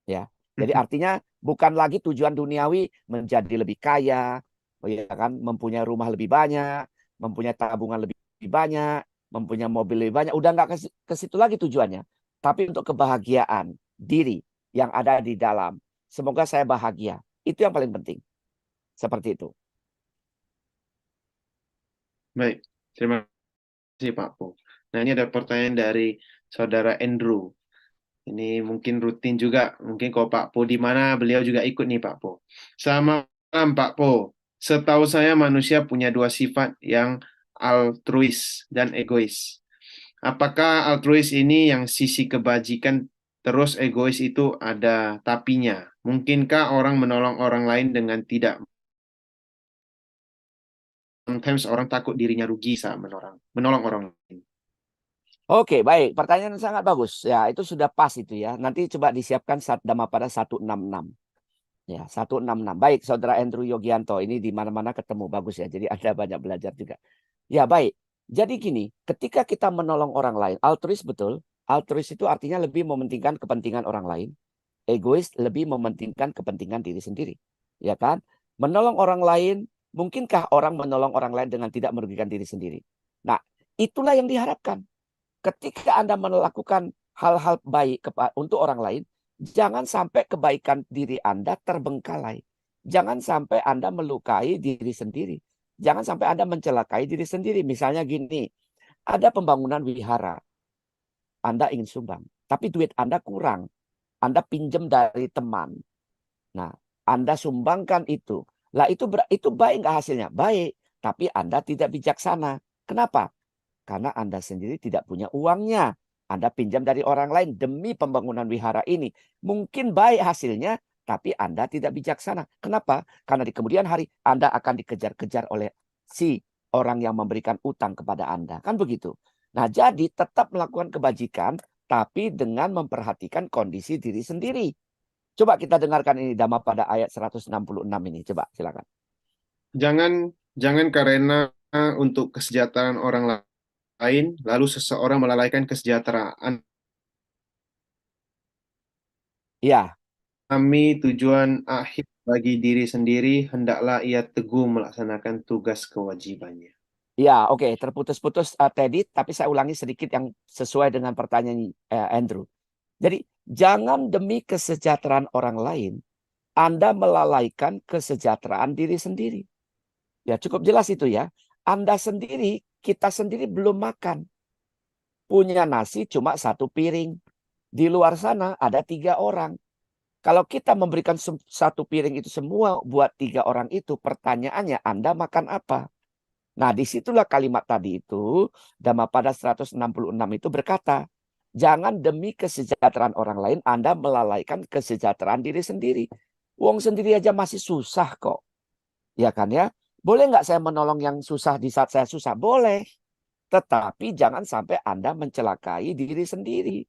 Ya, jadi artinya bukan lagi tujuan duniawi menjadi lebih kaya, ya kan, mempunyai rumah lebih banyak, mempunyai tabungan lebih banyak, mempunyai mobil lebih banyak. Udah nggak ke situ lagi tujuannya. Tapi untuk kebahagiaan diri yang ada di dalam. Semoga saya bahagia. Itu yang paling penting. Seperti itu. Baik, terima kasih Pak Po. Nah, ini ada pertanyaan dari Saudara Andrew. Ini mungkin rutin juga. Mungkin kalau Pak Po di mana, beliau juga ikut nih Pak Po. Selamat malam Pak Po. Setahu saya manusia punya dua sifat yang altruis dan egois. Apakah altruis ini yang sisi kebajikan, terus egois itu ada tapinya? Mungkinkah orang menolong orang lain dengan tidak? Sometimes orang takut dirinya rugi saat menolong orang lain. Oke, baik. Pertanyaan sangat bagus. Ya, itu sudah pas itu ya. Nanti coba disiapkan Dhammapada 166. Ya, 166. Baik, Saudara Andrew Yogianto. Ini di mana-mana ketemu. Bagus ya. Jadi Anda banyak belajar juga. Ya, baik. Jadi gini, ketika kita menolong orang lain, altruis betul. Altruis itu artinya lebih mementingkan kepentingan orang lain. Egois lebih mementingkan kepentingan diri sendiri. Ya kan? Menolong orang lain, mungkinkah orang menolong orang lain dengan tidak merugikan diri sendiri? Nah, itulah yang diharapkan. Ketika Anda melakukan hal-hal baik untuk orang lain, jangan sampai kebaikan diri Anda terbengkalai. Jangan sampai Anda melukai diri sendiri. Jangan sampai Anda mencelakai diri sendiri. Misalnya gini, ada pembangunan wihara. Anda ingin sumbang, tapi duit Anda kurang. Anda pinjam dari teman. Nah, Anda sumbangkan itu. Lah itu baik nggak hasilnya? Baik, tapi Anda tidak bijaksana. Kenapa? Karena Anda sendiri tidak punya uangnya. Anda pinjam dari orang lain demi pembangunan wihara ini. Mungkin baik hasilnya, tapi Anda tidak bijaksana. Kenapa? Karena di kemudian hari Anda akan dikejar-kejar oleh si orang yang memberikan utang kepada Anda. Kan begitu. Nah, jadi tetap melakukan kebajikan, tapi dengan memperhatikan kondisi diri sendiri. Coba kita dengarkan ini Dhammapada ayat 166 ini. Coba silakan. Jangan karena untuk kesejahteraan orang lain, lalu seseorang melalaikan kesejahteraan Ya, kami. Tujuan akhir bagi diri sendiri, hendaklah ia teguh melaksanakan tugas kewajibannya. ya, oke, terputus-putus Teddy, tapi saya ulangi sedikit yang sesuai dengan pertanyaan Andrew. Jadi, jangan demi kesejahteraan orang lain, Anda melalaikan kesejahteraan diri sendiri. Ya, cukup jelas itu ya. Anda sendiri, kita sendiri belum makan. Punya nasi cuma satu piring. Di luar sana ada 3 orang. Kalau kita memberikan satu piring itu semua buat 3 orang itu, pertanyaannya Anda makan apa? Nah, disitulah kalimat tadi itu, Dhammapada 166 itu berkata, jangan demi kesejahteraan orang lain, Anda melalaikan kesejahteraan diri sendiri. Wong sendiri aja masih susah kok. Ya kan ya? Boleh nggak saya menolong yang susah di saat saya susah? Boleh. Tetapi jangan sampai Anda mencelakai diri sendiri.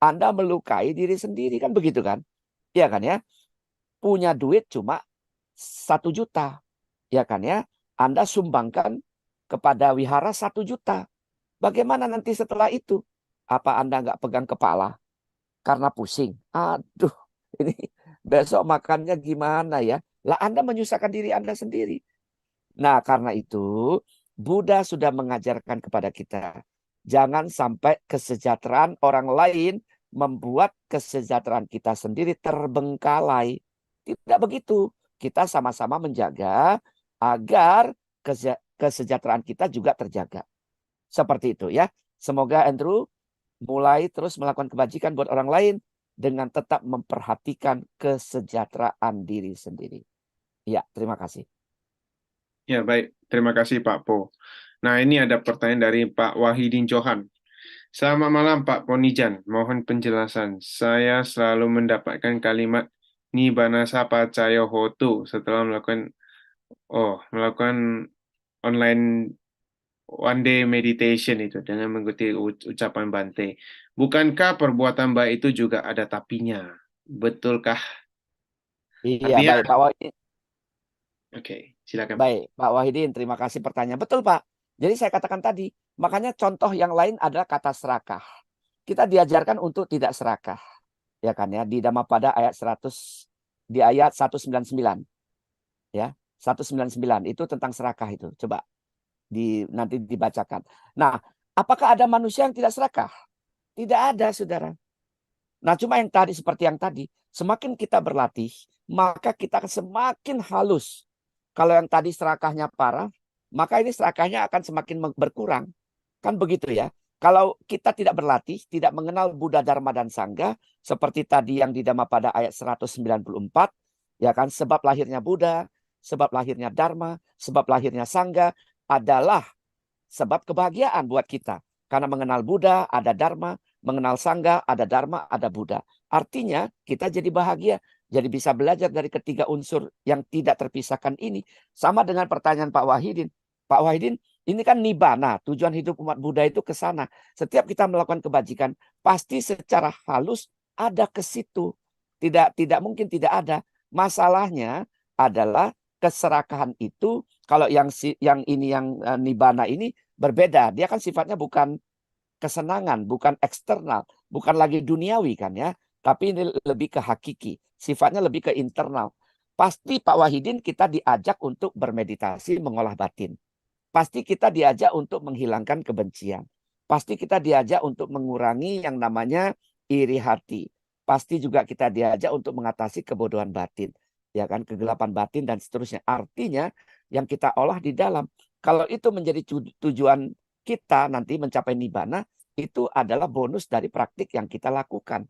Anda melukai diri sendiri. Kan begitu kan? Ya kan ya? Punya duit cuma 1 juta. Ya kan ya? Anda sumbangkan kepada wihara 1 juta. Bagaimana nanti setelah itu? Apa Anda nggak pegang kepala? Karena pusing. Aduh, ini besok makannya gimana ya? Lah Anda menyusahkan diri Anda sendiri. Nah, karena itu Buddha sudah mengajarkan kepada kita. Jangan sampai kesejahteraan orang lain membuat kesejahteraan kita sendiri terbengkalai. Tidak begitu. Kita sama-sama menjaga agar kesejahteraan kita juga terjaga. Seperti itu ya. Semoga Andrew mulai terus melakukan kebajikan buat orang lain dengan tetap memperhatikan kesejahteraan diri sendiri. Ya, terima kasih. Ya, baik. Terima kasih Pak Po. Nah, ini ada pertanyaan dari Pak Wahidin Johan. Selamat malam Pak Ponijan, mohon penjelasan. Saya selalu mendapatkan kalimat Nibbana Pacaya Hotu setelah melakukan online one day meditation itu dengan mengikuti ucapan Bante. Bukankah perbuatan baik itu juga ada tapinya? Betulkah? Iya, Artinya, baik Pak Wahidin. Oke, silakan. Baik, Pak Wahidin, terima kasih pertanyaan. Betul, Pak. Jadi saya katakan tadi, makanya contoh yang lain adalah kata serakah. Kita diajarkan untuk tidak serakah. Ya kan ya, di Dhammapada ayat 100, di ayat 199. Ya, 199 itu tentang serakah itu. Coba nanti dibacakan. Nah, apakah ada manusia yang tidak serakah? Tidak ada, saudara. Nah, cuma yang tadi seperti yang tadi, semakin kita berlatih, maka kita akan semakin halus. Kalau yang tadi serakahnya parah, maka ini serakahnya akan semakin berkurang. Kan begitu ya. Kalau kita tidak berlatih, tidak mengenal Buddha, Dharma, dan Sangha, seperti tadi yang di Dhammapada ayat 194, ya kan, sebab lahirnya Buddha, sebab lahirnya Dharma, sebab lahirnya Sangha adalah sebab kebahagiaan buat kita. Karena mengenal Buddha, ada Dharma, mengenal Sangha, ada Dharma, ada Buddha. Artinya kita jadi bahagia. Jadi bisa belajar dari ketiga unsur yang tidak terpisahkan ini. Sama dengan pertanyaan Pak Wahidin. Pak Wahidin, ini kan nibbana, tujuan hidup umat Buddha itu ke sana. Setiap kita melakukan kebajikan, pasti secara halus ada ke situ. Tidak mungkin tidak ada. Masalahnya adalah keserakahan itu, kalau yang nibbana ini berbeda. Dia kan sifatnya bukan kesenangan, bukan eksternal, bukan lagi duniawi kan ya. Tapi ini lebih ke hakiki, sifatnya lebih ke internal. Pasti Pak Wahidin kita diajak untuk bermeditasi, mengolah batin. Pasti kita diajak untuk menghilangkan kebencian. Pasti kita diajak untuk mengurangi yang namanya iri hati. Pasti juga kita diajak untuk mengatasi kebodohan batin. Ya kan, kegelapan batin dan seterusnya. Artinya yang kita olah di dalam. Kalau itu menjadi tujuan kita nanti mencapai nibbana, itu adalah bonus dari praktik yang kita lakukan.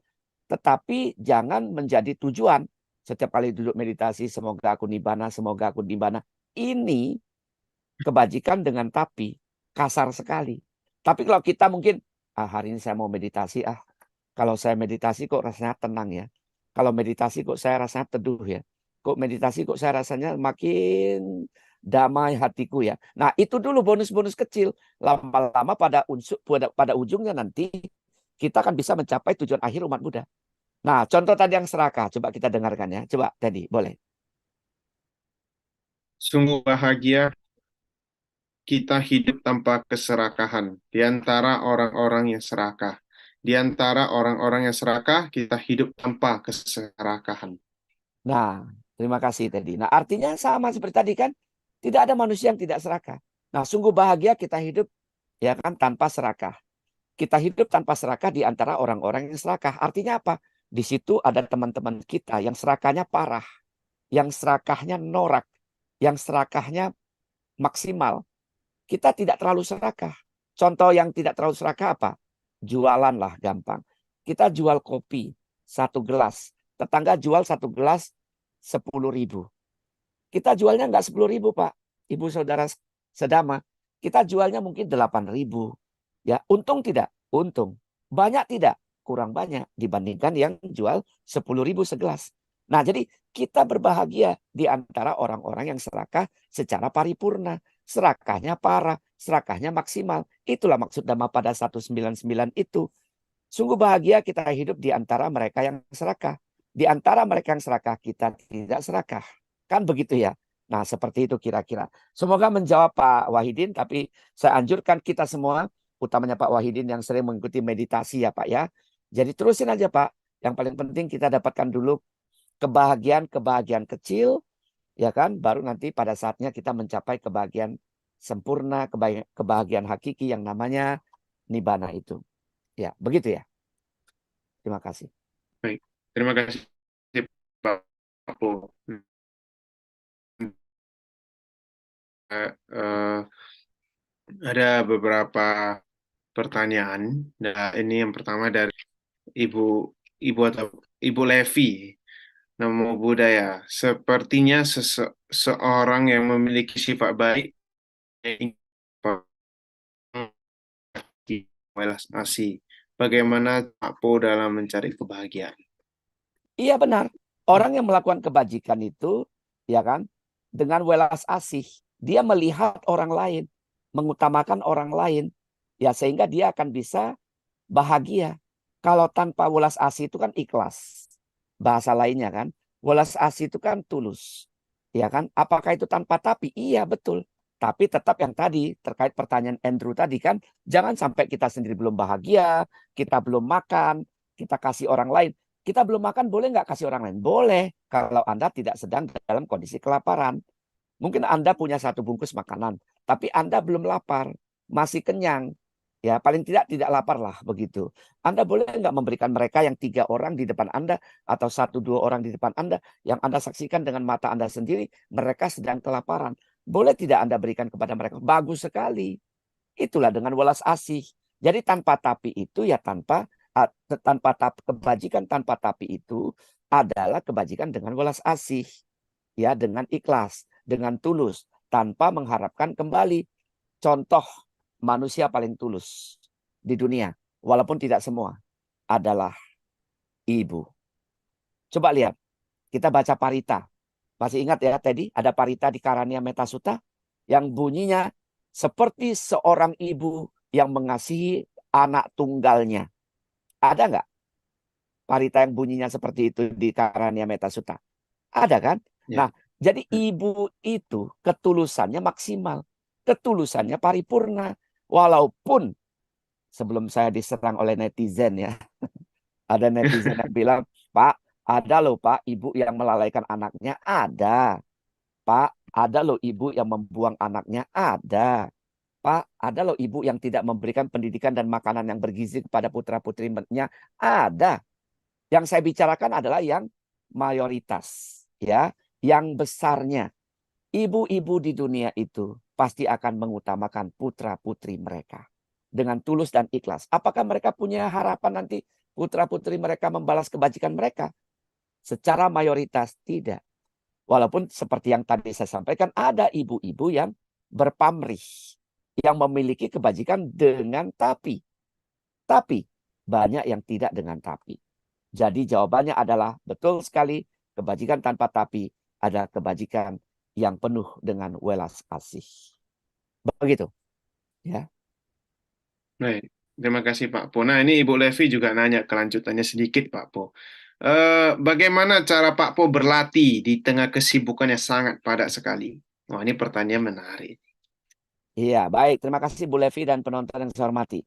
Tetapi jangan menjadi tujuan. Setiap kali duduk meditasi, semoga aku nibbana, semoga aku nibbana. Ini kebajikan dengan tapi kasar sekali. Tapi kalau kita mungkin hari ini saya mau meditasi, kalau saya meditasi kok rasanya tenang ya. Kalau meditasi kok saya rasanya teduh ya. Kok meditasi kok saya rasanya makin damai hatiku ya. Nah, itu dulu bonus-bonus kecil. Lama-lama pada ujungnya nanti kita akan bisa mencapai tujuan akhir umat Buddha. Nah, contoh tadi yang serakah, coba kita dengarkan ya. Coba tadi, boleh. Sungguh bahagia kita hidup tanpa keserakahan. Di antara orang-orang yang serakah. Di antara orang-orang yang serakah, kita hidup tanpa keserakahan. Nah, terima kasih tadi. Nah, artinya sama seperti tadi kan, tidak ada manusia yang tidak serakah. Nah, sungguh bahagia kita hidup ya kan tanpa serakah. Kita hidup tanpa serakah di antara orang-orang yang serakah. Artinya apa? Di situ ada teman-teman kita yang serakahnya parah, yang serakahnya norak, yang serakahnya maksimal. Kita tidak terlalu serakah. Contoh yang tidak terlalu serakah apa? Jualan lah gampang. Kita jual kopi 1 gelas. Tetangga jual 1 gelas 10.000. Kita jualnya nggak 10.000 Pak. Ibu saudara sedama. Kita jualnya mungkin 8.000. Ya, untung tidak? Untung. Banyak tidak? Kurang banyak dibandingkan yang jual 10.000 segelas. Nah, jadi kita berbahagia di antara orang-orang yang serakah secara paripurna. Serakahnya parah, serakahnya maksimal. Itulah maksud Dhammapada 199 itu. Sungguh bahagia kita hidup di antara mereka yang serakah. Di antara mereka yang serakah, kita tidak serakah. Kan begitu ya? Nah, seperti itu kira-kira. Semoga menjawab Pak Wahidin, tapi saya anjurkan kita semua, utamanya Pak Wahidin yang sering mengikuti meditasi ya Pak ya. Jadi terusin aja Pak. Yang paling penting kita dapatkan dulu kebahagiaan kecil, ya kan? Baru nanti pada saatnya kita mencapai kebahagiaan sempurna, kebahagiaan hakiki yang namanya nibbana itu. Ya, begitu ya. Terima kasih. Baik, terima kasih Pak Po. Ada beberapa pertanyaan. Nah, ini yang pertama dari Ibu Ibu atau Ibu Levi. Namo Buddhaya. Sepertinya seorang yang memiliki sifat baik welas asih. Bagaimana Pak Po dalam mencari kebahagiaan? Iya benar. Orang yang melakukan kebajikan itu, ya kan, dengan welas asih, dia melihat orang lain, mengutamakan orang lain, ya sehingga dia akan bisa bahagia. Kalau tanpa welas asih itu kan ikhlas. Bahasa lainnya kan, welas asih itu kan tulus. Ya kan? Apakah itu tanpa tapi? Iya, betul. Tapi tetap yang tadi, terkait pertanyaan Andrew tadi kan, jangan sampai kita sendiri belum bahagia, kita belum makan, kita kasih orang lain. Kita belum makan, boleh nggak kasih orang lain? Boleh, kalau Anda tidak sedang dalam kondisi kelaparan. Mungkin Anda punya 1 bungkus makanan, tapi Anda belum lapar, masih kenyang. Ya, paling tidak lapar lah begitu. Anda boleh nggak memberikan mereka yang 3 orang di depan Anda atau 1-2 orang di depan Anda yang Anda saksikan dengan mata Anda sendiri, mereka sedang kelaparan. Boleh tidak Anda berikan kepada mereka? Bagus sekali. Itulah dengan welas asih. Jadi tanpa tapi itu ya kebajikan tanpa tapi itu adalah kebajikan dengan welas asih. Ya, dengan ikhlas, dengan tulus, tanpa mengharapkan kembali. Contoh manusia paling tulus di dunia, walaupun tidak semua, adalah ibu. Coba lihat, kita baca parita. Masih ingat ya tadi ada parita di Karania Metasuta yang bunyinya seperti seorang ibu yang mengasihi anak tunggalnya. Ada nggak parita yang bunyinya seperti itu di Karania Metasuta? Ada kan? Ya. Nah, jadi ibu itu ketulusannya maksimal. Ketulusannya paripurna. Walaupun sebelum saya diserang oleh netizen ya. Ada netizen yang bilang, Pak, ada loh Pak, ibu yang melalaikan anaknya. Ada. Pak, ada loh ibu yang membuang anaknya. Ada. Pak, ada loh ibu yang tidak memberikan pendidikan dan makanan yang bergizi kepada putra-putrinya. Ada. Yang saya bicarakan adalah yang mayoritas. Ya, yang besarnya. Ibu-ibu di dunia itu pasti akan mengutamakan putra-putri mereka. Dengan tulus dan ikhlas. Apakah mereka punya harapan nanti putra-putri mereka membalas kebajikan mereka? Secara mayoritas tidak. Walaupun seperti yang tadi saya sampaikan, ada ibu-ibu yang berpamrih. Yang memiliki kebajikan dengan tapi. Tapi banyak yang tidak dengan tapi. Jadi jawabannya adalah betul sekali, kebajikan tanpa tapi ada kebajikan yang penuh dengan welas asih. Begitu. Ya. Baik, terima kasih Pak Po. Nah, ini Ibu Levi juga nanya kelanjutannya sedikit Pak Po. Bagaimana cara Pak Po berlatih di tengah kesibukan yang sangat padat sekali? Wah, ini pertanyaan menarik. Iya, baik. Terima kasih Bu Levi dan penonton yang saya hormati.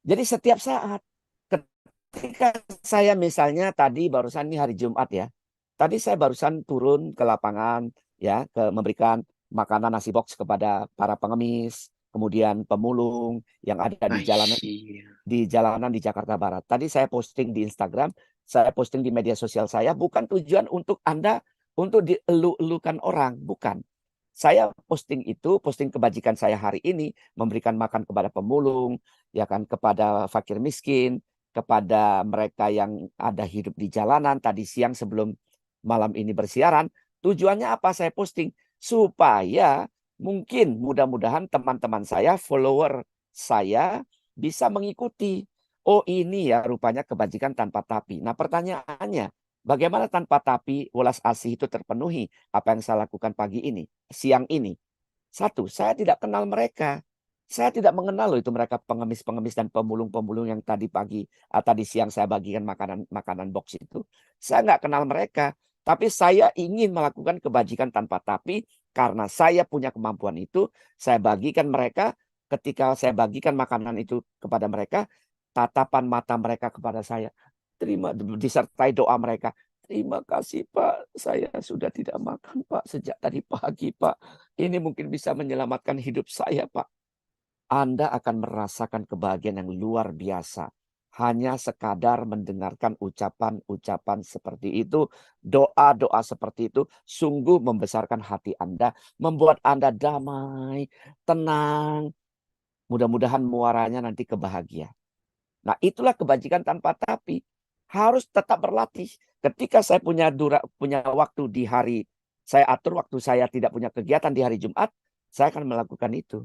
Jadi setiap saat ketika saya misalnya tadi barusan ini hari Jumat ya. Tadi saya barusan turun ke lapangan ya, memberikan makanan nasi box kepada para pengemis, kemudian pemulung yang ada Iya. di jalanan di Jakarta Barat. Tadi saya posting di Instagram, saya posting di media sosial saya, bukan tujuan untuk Anda untuk dielu-elukan orang, bukan. Saya posting kebajikan saya hari ini, memberikan makan kepada pemulung, ya kan, kepada fakir miskin, kepada mereka yang ada hidup di jalanan. Tadi siang sebelum malam ini bersiaran, tujuannya apa saya posting? Supaya mungkin mudah-mudahan teman-teman saya, follower saya bisa mengikuti. Oh ini ya rupanya kebajikan tanpa tapi. Nah pertanyaannya, bagaimana tanpa tapi welas asih itu terpenuhi? Apa yang saya lakukan pagi ini, siang ini? Satu, saya tidak kenal mereka. Saya tidak mengenal loh itu mereka pengemis-pengemis dan pemulung-pemulung yang tadi pagi, tadi siang saya bagikan makanan box itu. Saya nggak kenal mereka. Tapi saya ingin melakukan kebajikan tanpa tapi karena saya punya kemampuan itu. Saya bagikan mereka. Ketika saya bagikan makanan itu kepada mereka, tatapan mata mereka kepada saya, disertai doa mereka. Terima kasih Pak, saya sudah tidak makan Pak sejak tadi pagi Pak. Ini mungkin bisa menyelamatkan hidup saya Pak. Anda akan merasakan kebahagiaan yang luar biasa. Hanya sekadar mendengarkan ucapan-ucapan seperti itu, doa-doa seperti itu, sungguh membesarkan hati Anda, membuat Anda damai, tenang. Mudah-mudahan muaranya nanti kebahagiaan. Nah, itulah kebajikan tanpa tapi. Harus tetap berlatih. Ketika saya punya waktu di hari, saya atur waktu saya tidak punya kegiatan di hari Jumat, saya akan melakukan itu.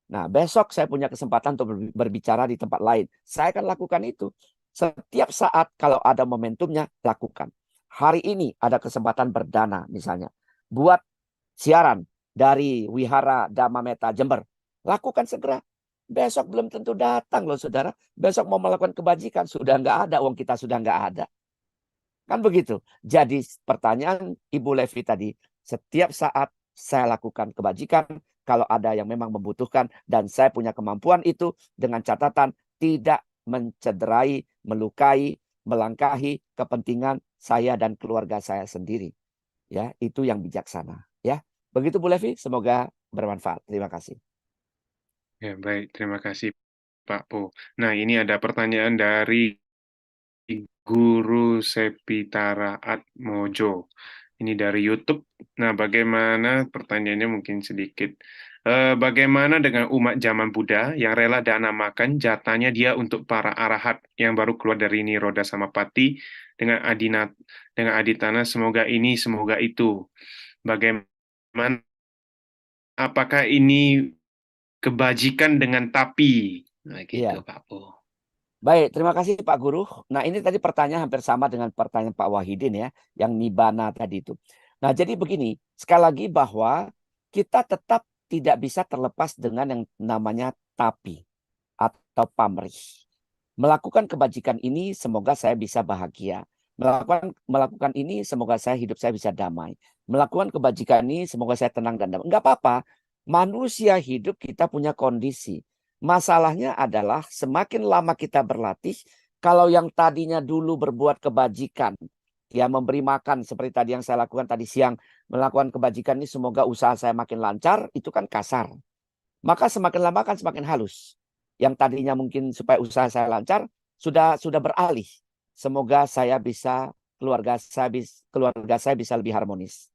Nah, besok saya punya kesempatan untuk berbicara di tempat lain. Saya akan lakukan itu. Setiap saat kalau ada momentumnya, lakukan. Hari ini ada kesempatan berdana misalnya. Buat siaran dari Wihara Dhamma Metta Jember. Lakukan segera. Besok belum tentu datang loh saudara. Besok mau melakukan kebajikan. Sudah nggak ada. Uang kita sudah nggak ada. Kan begitu. Jadi pertanyaan Ibu Levi tadi. Setiap saat saya lakukan kebajikan, kalau ada yang memang membutuhkan dan saya punya kemampuan itu, dengan catatan tidak mencederai, melukai, melangkahi kepentingan saya dan keluarga saya sendiri. Ya, itu yang bijaksana. Ya, begitu Bu Levi. Semoga bermanfaat. Terima kasih. Ya, baik. Terima kasih, Pak Po. Nah, ini ada pertanyaan dari Guru Sepitara Atmojo. Ini dari YouTube. Nah, bagaimana pertanyaannya mungkin sedikit. Bagaimana dengan umat zaman Buddha yang rela dana makan jatahnya dia untuk para arahat yang baru keluar dari Niroda Samapati dengan aditana semoga ini semoga itu. Bagaimana apakah ini kebajikan dengan tapi? Nah, gitu Iya. Pak Po. Baik, terima kasih Pak Guru. Nah, ini tadi pertanyaan hampir sama dengan pertanyaan Pak Wahidin ya, yang Nibbana tadi itu. Nah, jadi begini, sekali lagi bahwa kita tetap tidak bisa terlepas dengan yang namanya tapi atau pamrih. Melakukan kebajikan ini semoga saya bisa bahagia. Melakukan ini semoga hidup saya bisa damai. Melakukan kebajikan ini semoga saya tenang dan damai. Enggak apa-apa. Manusia hidup kita punya kondisi. Masalahnya adalah semakin lama kita berlatih, kalau yang tadinya dulu berbuat kebajikan, ya memberi makan seperti tadi yang saya lakukan tadi siang, melakukan kebajikan ini semoga usaha saya makin lancar, itu kan kasar. Maka semakin lama kan semakin halus. Yang tadinya mungkin supaya usaha saya lancar, sudah beralih. Semoga saya bisa keluarga saya bisa lebih harmonis.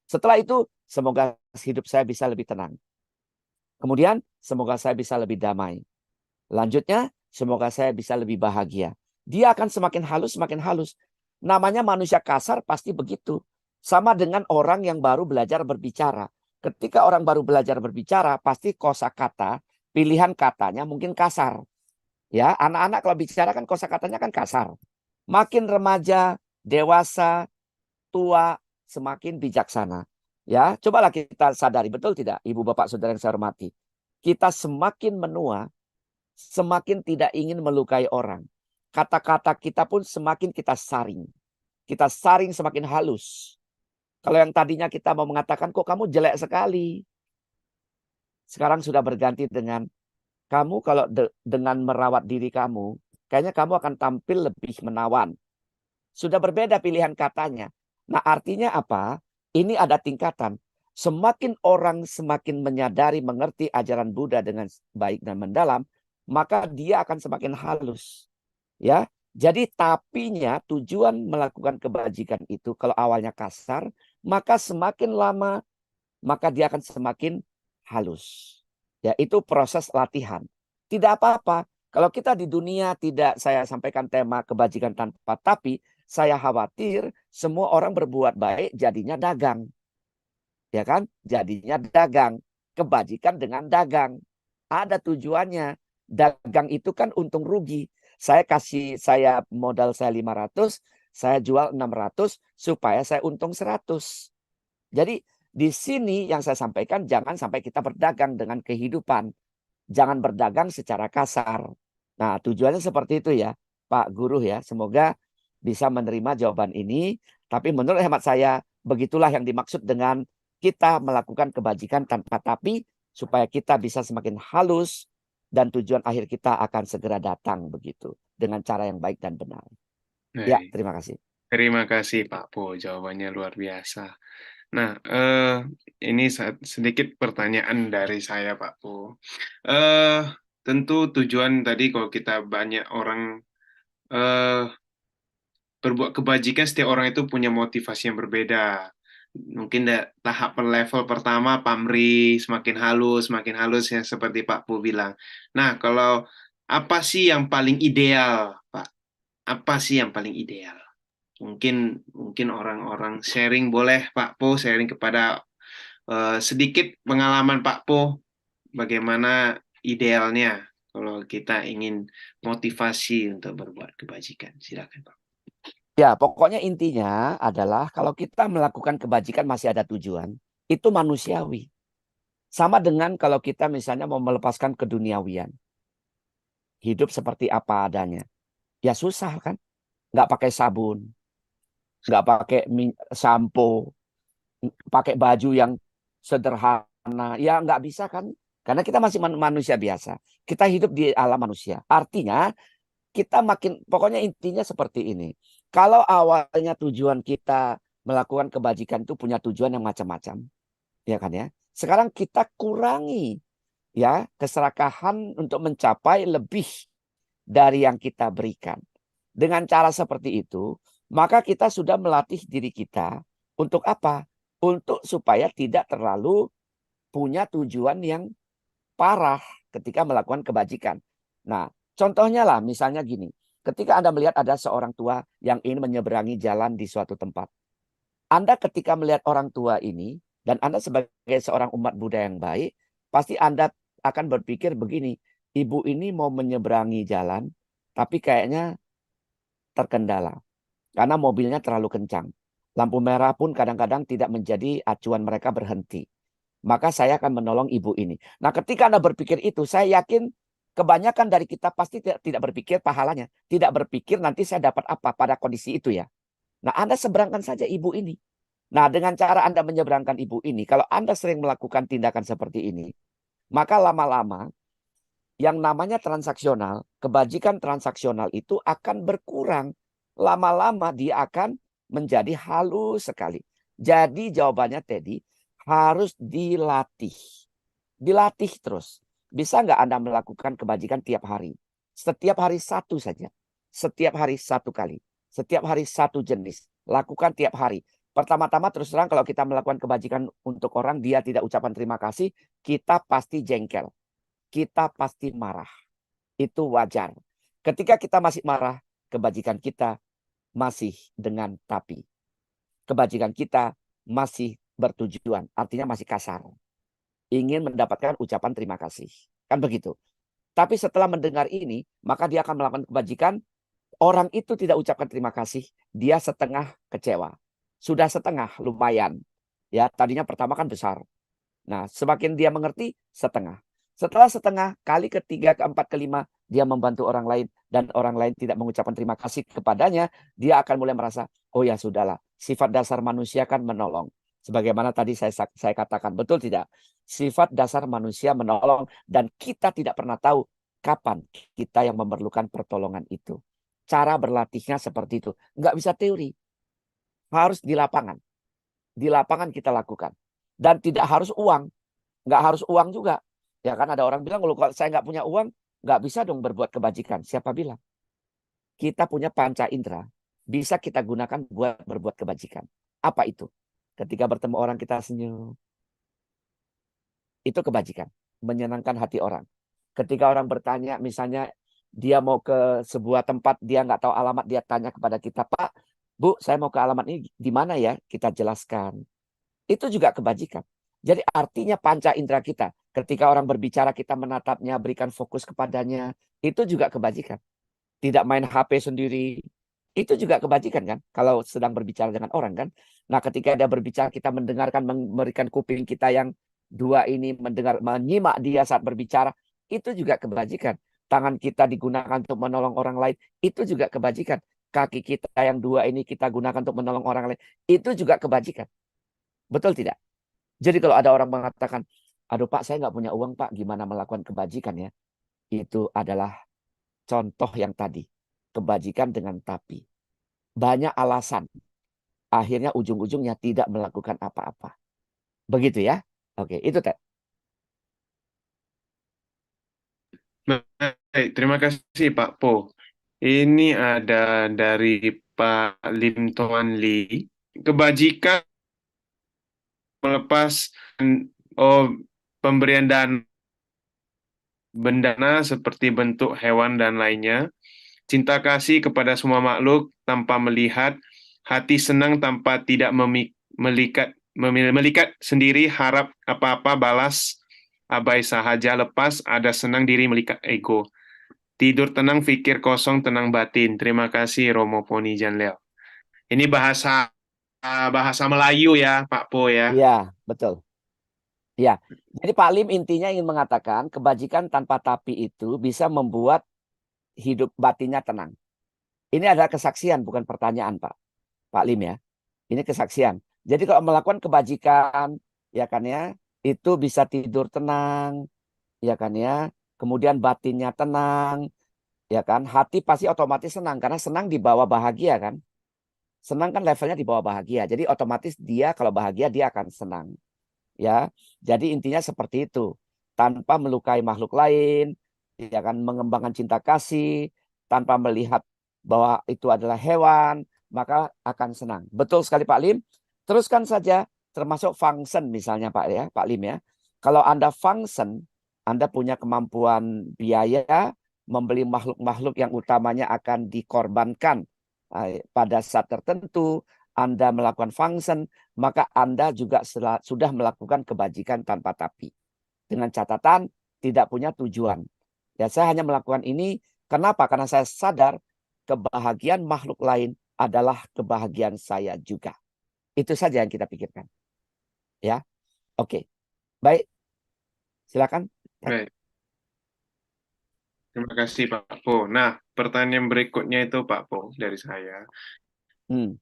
Setelah itu, semoga hidup saya bisa lebih tenang. Kemudian, semoga saya bisa lebih damai. Lanjutnya, semoga saya bisa lebih bahagia. Dia akan semakin halus, semakin halus. Namanya manusia kasar pasti begitu. Sama dengan orang yang baru belajar berbicara. Ketika orang baru belajar berbicara, pasti kosakata, pilihan katanya mungkin kasar. Ya, anak-anak kalau bicara kan kosakatanya kan kasar. Makin remaja, dewasa, tua, semakin bijaksana. Ya, cobalah kita sadari, betul tidak, Ibu Bapak Saudara yang saya hormati. Kita semakin menua, semakin tidak ingin melukai orang. Kata-kata kita pun semakin kita saring. Kita saring semakin halus. Kalau yang tadinya kita mau mengatakan, kok kamu jelek sekali. Sekarang sudah berganti dengan, kamu kalau dengan merawat diri kamu, kayaknya kamu akan tampil lebih menawan. Sudah berbeda pilihan katanya. Nah, artinya apa? Ini ada tingkatan. Semakin orang semakin menyadari, mengerti ajaran Buddha dengan baik dan mendalam, maka dia akan semakin halus. Ya, jadi tapinya tujuan melakukan kebajikan itu kalau awalnya kasar, maka semakin lama maka dia akan semakin halus. Ya, itu proses latihan. Tidak apa-apa. Kalau kita di dunia tidak, saya sampaikan tema kebajikan tanpa tapi, saya khawatir semua orang berbuat baik jadinya dagang. Ya kan? Jadinya dagang. Kebajikan dengan dagang. Ada tujuannya. Dagang itu kan untung rugi. Saya modal saya 500, saya jual 600 supaya saya untung 100. Jadi di sini yang saya sampaikan, jangan sampai kita berdagang dengan kehidupan. Jangan berdagang secara kasar. Nah, tujuannya seperti itu ya, Pak Guru ya. Semoga bisa menerima jawaban ini. Tapi menurut hemat saya, begitulah yang dimaksud dengan kita melakukan kebajikan tanpa tapi, supaya kita bisa semakin halus dan tujuan akhir kita akan segera datang begitu. Dengan cara yang baik dan benar. Ya, Baik. terima kasih. Terima kasih Pak Po, jawabannya luar biasa. Nah, ini sedikit pertanyaan dari saya Pak Po. Tentu tujuan tadi kalau kita banyak orang berbuat kebajikan, setiap orang itu punya motivasi yang berbeda. Mungkin tahap level pertama pamrih, semakin halus ya seperti Pak Po bilang. Nah, kalau apa sih yang paling ideal, Pak? Apa sih yang paling ideal? Mungkin orang-orang sharing boleh Pak Po sharing kepada sedikit pengalaman Pak Po bagaimana idealnya kalau kita ingin motivasi untuk berbuat kebajikan. Silakan Pak. Ya, pokoknya intinya adalah kalau kita melakukan kebajikan masih ada tujuan, itu manusiawi. Sama dengan kalau kita misalnya mau melepaskan keduniawian. Hidup seperti apa adanya. Ya susah kan? Nggak pakai sabun, nggak pakai sampo, pakai baju yang sederhana. Ya nggak bisa kan? Karena kita masih manusia biasa. Kita hidup di alam manusia. Artinya kita pokoknya intinya seperti ini. Kalau awalnya tujuan kita melakukan kebajikan itu punya tujuan yang macam-macam, ya kan ya. Sekarang kita kurangi ya keserakahan untuk mencapai lebih dari yang kita berikan. Dengan cara seperti itu, maka kita sudah melatih diri kita untuk apa? Untuk supaya tidak terlalu punya tujuan yang parah ketika melakukan kebajikan. Nah, contohnya lah misalnya gini. Ketika Anda melihat ada seorang tua yang ingin menyeberangi jalan di suatu tempat. Anda ketika melihat orang tua ini, dan Anda sebagai seorang umat Buddha yang baik, pasti Anda akan berpikir begini, ibu ini mau menyeberangi jalan, tapi kayaknya terkendala. Karena mobilnya terlalu kencang. Lampu merah pun kadang-kadang tidak menjadi acuan mereka berhenti. Maka saya akan menolong ibu ini. Nah ketika Anda berpikir itu, saya yakin kebanyakan dari kita pasti tidak berpikir pahalanya. Tidak berpikir nanti saya dapat apa pada kondisi itu ya. Nah Anda seberangkan saja ibu ini. Nah dengan cara Anda menyeberangkan ibu ini, kalau Anda sering melakukan tindakan seperti ini, maka lama-lama yang namanya transaksional, kebajikan transaksional itu akan berkurang. Lama-lama dia akan menjadi halus sekali. Jadi jawabannya Teddy, harus dilatih. Dilatih terus. Bisa nggak Anda melakukan kebajikan tiap hari? Setiap hari satu saja. Setiap hari satu kali. Setiap hari satu jenis. Lakukan tiap hari. Pertama-tama terus terang kalau kita melakukan kebajikan untuk orang, dia tidak ucapan terima kasih, kita pasti jengkel. Kita pasti marah. Itu wajar. Ketika kita masih marah, kebajikan kita masih dengan tapi. Kebajikan kita masih bertujuan, artinya masih kasar. Ingin mendapatkan ucapan terima kasih. Kan begitu. Tapi setelah mendengar ini, maka dia akan melakukan kebajikan. Orang itu tidak ucapkan terima kasih, dia setengah kecewa. Sudah setengah, lumayan. Ya, tadinya pertama kan besar. Nah, semakin dia mengerti, setengah. Setelah setengah, kali ketiga, keempat, kelima, dia membantu orang lain. Dan orang lain tidak mengucapkan terima kasih kepadanya. Dia akan mulai merasa, oh ya sudahlah. Sifat dasar manusia kan menolong. Sebagaimana tadi saya katakan, betul tidak? Sifat dasar manusia menolong. Dan kita tidak pernah tahu kapan kita yang memerlukan pertolongan itu. Cara berlatihnya seperti itu. Nggak bisa teori. Harus di lapangan. Di lapangan kita lakukan. Dan tidak harus uang. Nggak harus uang juga. Ya kan ada orang bilang, kalau saya nggak punya uang, nggak bisa dong berbuat kebajikan. Siapa bilang? Kita punya panca indera. Bisa kita gunakan buat berbuat kebajikan. Apa itu? Ketika bertemu orang kita senyum. Itu kebajikan. Menyenangkan hati orang. Ketika orang bertanya, misalnya dia mau ke sebuah tempat, dia nggak tahu alamat, dia tanya kepada kita, Pak, Bu, saya mau ke alamat ini di mana ya? Kita jelaskan. Itu juga kebajikan. Jadi artinya panca indera kita. Ketika orang berbicara kita menatapnya, berikan fokus kepadanya. Itu juga kebajikan. Tidak main HP sendiri. Itu juga kebajikan kan. Kalau sedang berbicara dengan orang kan. Nah ketika dia berbicara kita mendengarkan, memberikan kuping kita yang dua ini mendengar, menyimak dia saat berbicara. Itu juga kebajikan. Tangan kita digunakan untuk menolong orang lain. Itu juga kebajikan. Kaki kita yang dua ini kita gunakan untuk menolong orang lain. Itu juga kebajikan. Betul tidak? Jadi kalau ada orang mengatakan, aduh Pak, saya nggak punya uang Pak, gimana melakukan kebajikan ya? Itu adalah contoh yang tadi. Kebajikan dengan tapi. Banyak alasan. Akhirnya ujung-ujungnya tidak melakukan apa-apa. Begitu ya? Oke, itu Ted. Baik, terima kasih Pak Po. Ini ada dari Pak Lim Toan Lee. Kebajikan melepas pemberian dana bendana seperti bentuk hewan dan lainnya. Cinta kasih kepada semua makhluk tanpa melihat, hati senang tanpa tidak melikat sendiri, harap apa-apa balas, abai sahaja, lepas, ada senang diri melikat ego. Tidur tenang, pikir kosong, tenang batin. Terima kasih Romo Poni Janleo. Ini bahasa Melayu ya, Pak Po ya. Iya, betul. Ya, jadi Pak Lim intinya ingin mengatakan kebajikan tanpa tapi itu bisa membuat hidup batinnya tenang. Ini adalah kesaksian, bukan pertanyaan Pak Lim ya. Ini kesaksian. Jadi kalau melakukan kebajikan, ya kan ya, itu bisa tidur tenang, ya kan ya. Kemudian batinnya tenang, ya kan. Hati pasti otomatis senang karena senang di bawah bahagia kan. Senang kan levelnya di bawah bahagia. Jadi otomatis dia kalau bahagia dia akan senang. Ya, jadi intinya seperti itu. Tanpa melukai makhluk lain, ya kan, mengembangkan cinta kasih, tanpa melihat bahwa itu adalah hewan, maka akan senang. Betul sekali Pak Lim. Teruskan saja, termasuk function misalnya Pak ya, Pak Lim ya. Kalau Anda function, Anda punya kemampuan biaya membeli makhluk-makhluk yang utamanya akan dikorbankan pada saat tertentu. Anda melakukan function, maka Anda juga sudah melakukan kebajikan tanpa tapi. Dengan catatan tidak punya tujuan. Ya, saya hanya melakukan ini kenapa? Karena saya sadar kebahagiaan makhluk lain adalah kebahagiaan saya juga. Itu saja yang kita pikirkan. Ya, oke. Baik, silakan. Baik, terima kasih Pak Po. Nah, pertanyaan berikutnya itu Pak Po dari saya. Hmm.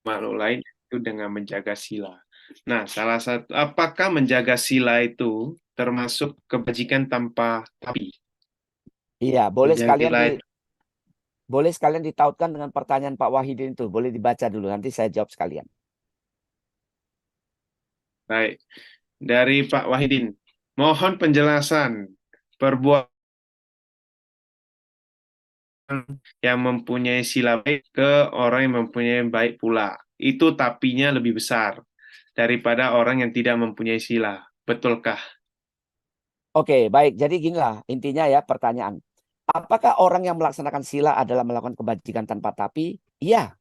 Makhluk lain itu dengan menjaga sila. Nah, salah satu, apakah menjaga sila itu termasuk kebajikan tanpa tapi? Iya, Menjaga sila itu, boleh sekalian ditautkan dengan pertanyaan Pak Wahidin itu. Boleh dibaca dulu, nanti saya jawab sekalian. baik. Dari Pak Wahidin, mohon penjelasan perbuatan yang mempunyai sila baik ke orang yang mempunyai baik pula. Itu tapinya lebih besar daripada orang yang tidak mempunyai sila. Betulkah? Oke, baik. Jadi ginilah intinya ya pertanyaan. Apakah orang yang melaksanakan sila adalah melakukan kebajikan tanpa tapi? Iya.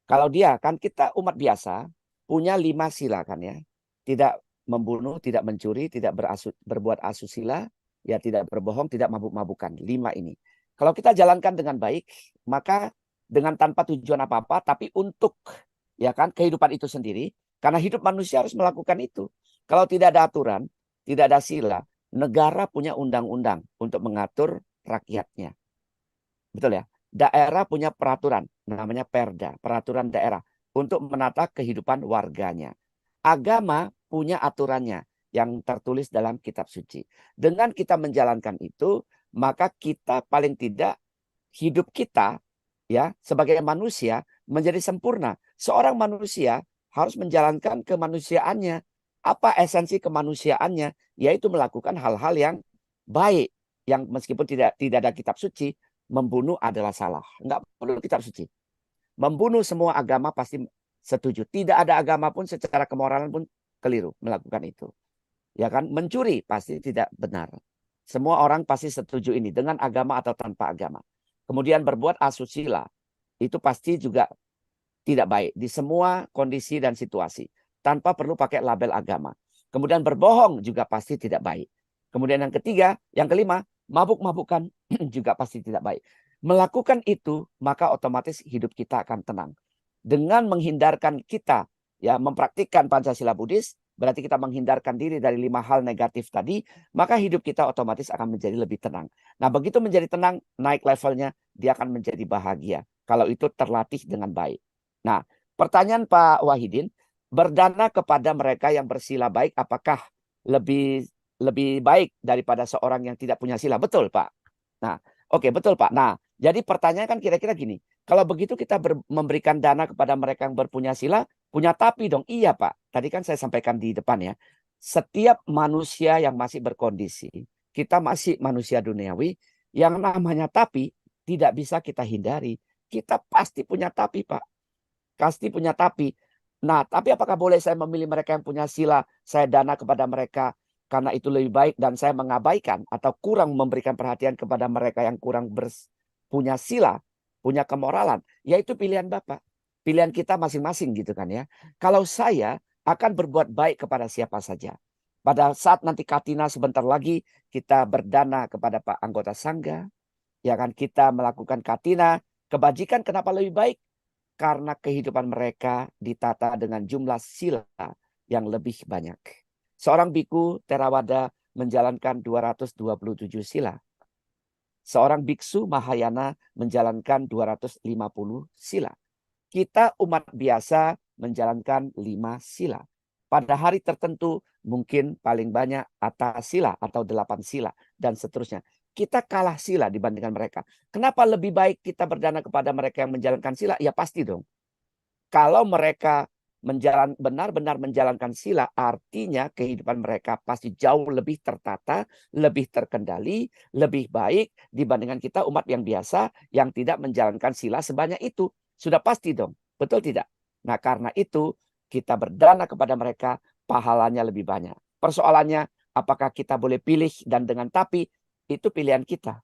Kalau dia kan kita umat biasa punya 5 sila kan ya. Tidak membunuh, tidak mencuri, tidak berbuat asusila, ya tidak berbohong, tidak mabuk-mabukan. 5 ini. Kalau kita jalankan dengan baik, maka dengan tanpa tujuan apa-apa, tapi untuk ya kan kehidupan itu sendiri, karena hidup manusia harus melakukan itu. Kalau tidak ada aturan, tidak ada sila, negara punya undang-undang untuk mengatur rakyatnya. Betul ya? Daerah punya peraturan, namanya perda, peraturan daerah, untuk menata kehidupan warganya. Agama punya aturannya yang tertulis dalam kitab suci. Dengan kita menjalankan itu, maka kita paling tidak hidup kita ya sebagai manusia menjadi sempurna. Seorang manusia harus menjalankan kemanusiaannya. Apa esensi kemanusiaannya? Yaitu melakukan hal-hal yang baik, yang meskipun tidak ada kitab suci, membunuh adalah salah. Enggak perlu kitab suci. Membunuh semua agama pasti setuju. Tidak ada agama pun secara kemoralan pun keliru melakukan itu. Ya kan? Mencuri pasti tidak benar. Semua orang pasti setuju ini dengan agama atau tanpa agama. Kemudian berbuat asusila itu pasti juga tidak baik di semua kondisi dan situasi tanpa perlu pakai label agama. Kemudian berbohong juga pasti tidak baik. Kemudian yang ketiga, yang kelima, mabuk-mabukan juga pasti tidak baik. Melakukan itu maka otomatis hidup kita akan tenang. Dengan menghindarkan kita ya mempraktikkan Pancasila Buddhis, berarti kita menghindarkan diri dari 5 hal negatif tadi, maka hidup kita otomatis akan menjadi lebih tenang. Nah, begitu menjadi tenang, naik levelnya, dia akan menjadi bahagia. Kalau itu terlatih dengan baik. Nah, pertanyaan Pak Wahidin, berdana kepada mereka yang bersila baik, apakah lebih lebih baik daripada seorang yang tidak punya sila? Betul, Pak. Nah, oke, betul, Pak. Nah, jadi pertanyaan kan kira-kira gini. Kalau begitu kita memberikan dana kepada mereka yang berpunya sila, punya tapi dong. Iya, Pak. Tadi kan saya sampaikan di depan ya. Setiap manusia yang masih berkondisi, kita masih manusia duniawi, yang namanya tapi tidak bisa kita hindari. Kita pasti punya tapi, Pak. Pasti punya tapi. Nah, tapi apakah boleh saya memilih mereka yang punya sila, saya dana kepada mereka karena itu lebih baik dan saya mengabaikan atau kurang memberikan perhatian kepada mereka yang kurang punya sila, punya kemoralan, yaitu pilihan Bapak. Pilihan kita masing-masing gitu kan ya. Kalau saya akan berbuat baik kepada siapa saja. Pada saat nanti Katina sebentar lagi kita berdana kepada Pak anggota Sangga, ya kan kita melakukan Katina, kebajikan kenapa lebih baik? Karena kehidupan mereka ditata dengan jumlah sila yang lebih banyak. Seorang biku Theravada menjalankan 227 sila. Seorang biksu Mahayana menjalankan 250 sila. Kita umat biasa menjalankan 5 sila. Pada hari tertentu mungkin paling banyak atas sila atau 8 sila dan seterusnya. Kita kalah sila dibandingkan mereka. Kenapa lebih baik kita berdana kepada mereka yang menjalankan sila? Ya pasti dong. Kalau mereka benar-benar menjalankan sila, artinya kehidupan mereka pasti jauh lebih tertata, lebih terkendali, lebih baik dibandingkan kita umat yang biasa yang tidak menjalankan sila sebanyak itu. Sudah pasti dong, betul tidak? Nah, karena itu kita berdana kepada mereka, pahalanya lebih banyak. Persoalannya, apakah kita boleh pilih dan dengan tapi, itu pilihan kita.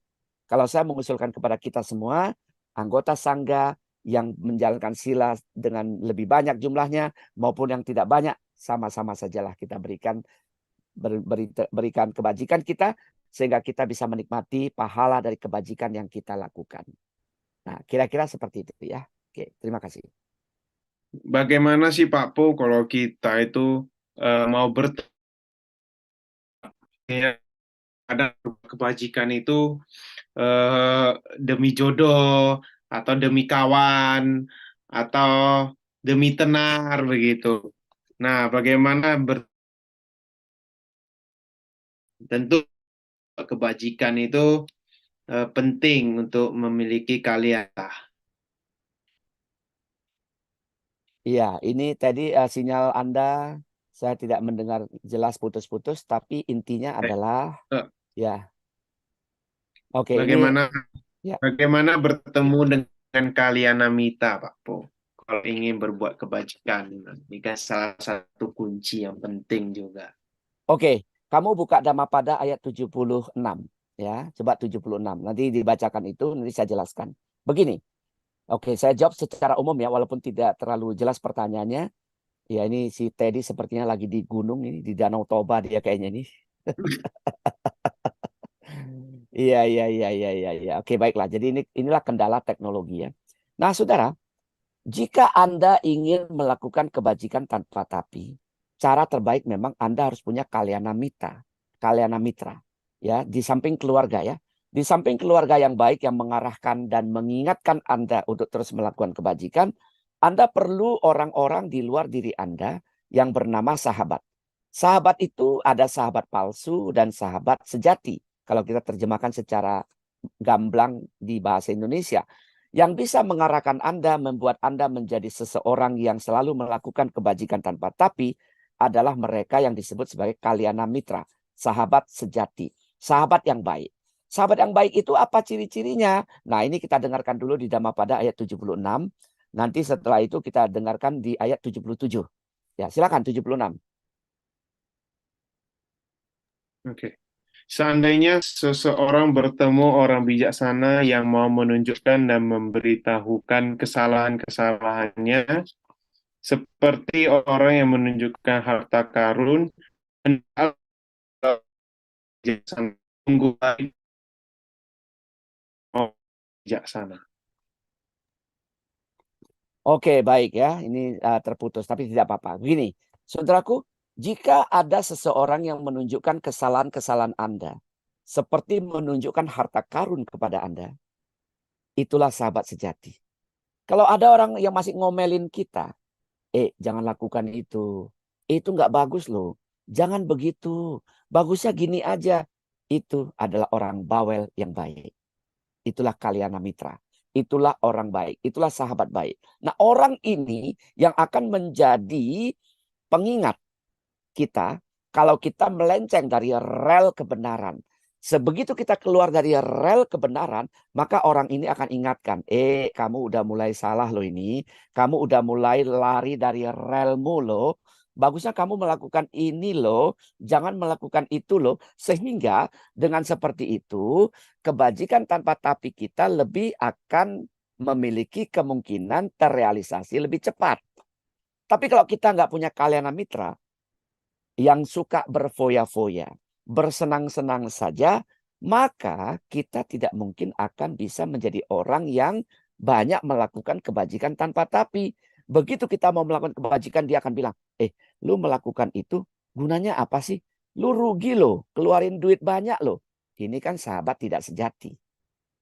Kalau saya mengusulkan kepada kita semua, anggota sangga yang menjalankan sila dengan lebih banyak jumlahnya maupun yang tidak banyak, sama-sama sajalah kita berikan kebajikan kita sehingga kita bisa menikmati pahala dari kebajikan yang kita lakukan. Nah, kira-kira seperti itu ya. Oke, terima kasih. Bagaimana sih Pak Po kalau kita itu mau bertanya ada kebajikan itu demi jodoh atau demi kawan atau demi tenar begitu. Nah, bagaimana tentu kebajikan itu penting untuk memiliki kalian. Iya, ini tadi sinyal Anda saya tidak mendengar jelas putus-putus, tapi intinya adalah Eh, ya. Oke, ini Bagaimana ya. bagaimana bertemu dengan kalian Namita, Pak Po? Kalau ingin berbuat kebajikan, ini kan salah satu kunci yang penting juga. Oke, kamu buka Dhammapada ayat 76 ya. Coba 76. Nanti dibacakan itu, nanti saya jelaskan. Begini. Oke, saya jawab secara umum ya walaupun tidak terlalu jelas pertanyaannya. Ya, ini si Teddy sepertinya lagi di gunung ini, di Danau Toba dia kayaknya nih. Iya, iya, iya, iya, iya, iya. Oke, baiklah. Jadi inilah kendala teknologi ya. Nah, Saudara, jika Anda ingin melakukan kebajikan tanpa tapi, cara terbaik memang Anda harus punya kalyana mitra. Ya, di samping keluarga ya. Di samping keluarga yang baik yang mengarahkan dan mengingatkan Anda untuk terus melakukan kebajikan, Anda perlu orang-orang di luar diri Anda yang bernama sahabat. Sahabat itu ada sahabat palsu dan sahabat sejati. Kalau kita terjemahkan secara gamblang di bahasa Indonesia yang bisa mengarahkan Anda, membuat Anda menjadi seseorang yang selalu melakukan kebajikan tanpa tapi adalah mereka yang disebut sebagai kalyana mitra, sahabat sejati, sahabat yang baik. Sahabat yang baik itu apa ciri-cirinya? Nah, ini kita dengarkan dulu di Dhammapada ayat 76. Nanti setelah itu kita dengarkan di ayat 77. Ya, silakan 76. Oke. Seandainya seseorang bertemu orang bijaksana yang mau menunjukkan dan memberitahukan kesalahan-kesalahannya, seperti orang yang menunjukkan harta karun, hendak bijaksana tunggu baik orang bijaksana. Oke, baik ya. Ini terputus, tapi tidak apa-apa. Begini, saudaraku, jika ada seseorang yang menunjukkan kesalahan-kesalahan Anda, seperti menunjukkan harta karun kepada Anda, itulah sahabat sejati. Kalau ada orang yang masih ngomelin kita, jangan lakukan itu. Itu nggak bagus loh. Jangan begitu. Bagusnya gini aja. Itu adalah orang bawel yang baik. Itulah kalyana mitra. Itulah orang baik. Itulah sahabat baik. Nah, orang ini yang akan menjadi pengingat kita kalau kita melenceng dari rel kebenaran. Sebegitu kita keluar dari rel kebenaran, maka orang ini akan ingatkan, kamu udah mulai salah loh ini. Kamu udah mulai lari dari relmu loh. Bagusnya kamu melakukan ini loh. Jangan melakukan itu loh. Sehingga dengan seperti itu, kebajikan tanpa tapi kita lebih akan memiliki kemungkinan terrealisasi lebih cepat. Tapi kalau kita nggak punya kalyana mitra, yang suka berfoya-foya, bersenang-senang saja, maka kita tidak mungkin akan bisa menjadi orang yang banyak melakukan kebajikan tanpa tapi. Begitu kita mau melakukan kebajikan, dia akan bilang, lu melakukan itu gunanya apa sih? Lu rugi loh, keluarin duit banyak loh. Ini kan sahabat tidak sejati.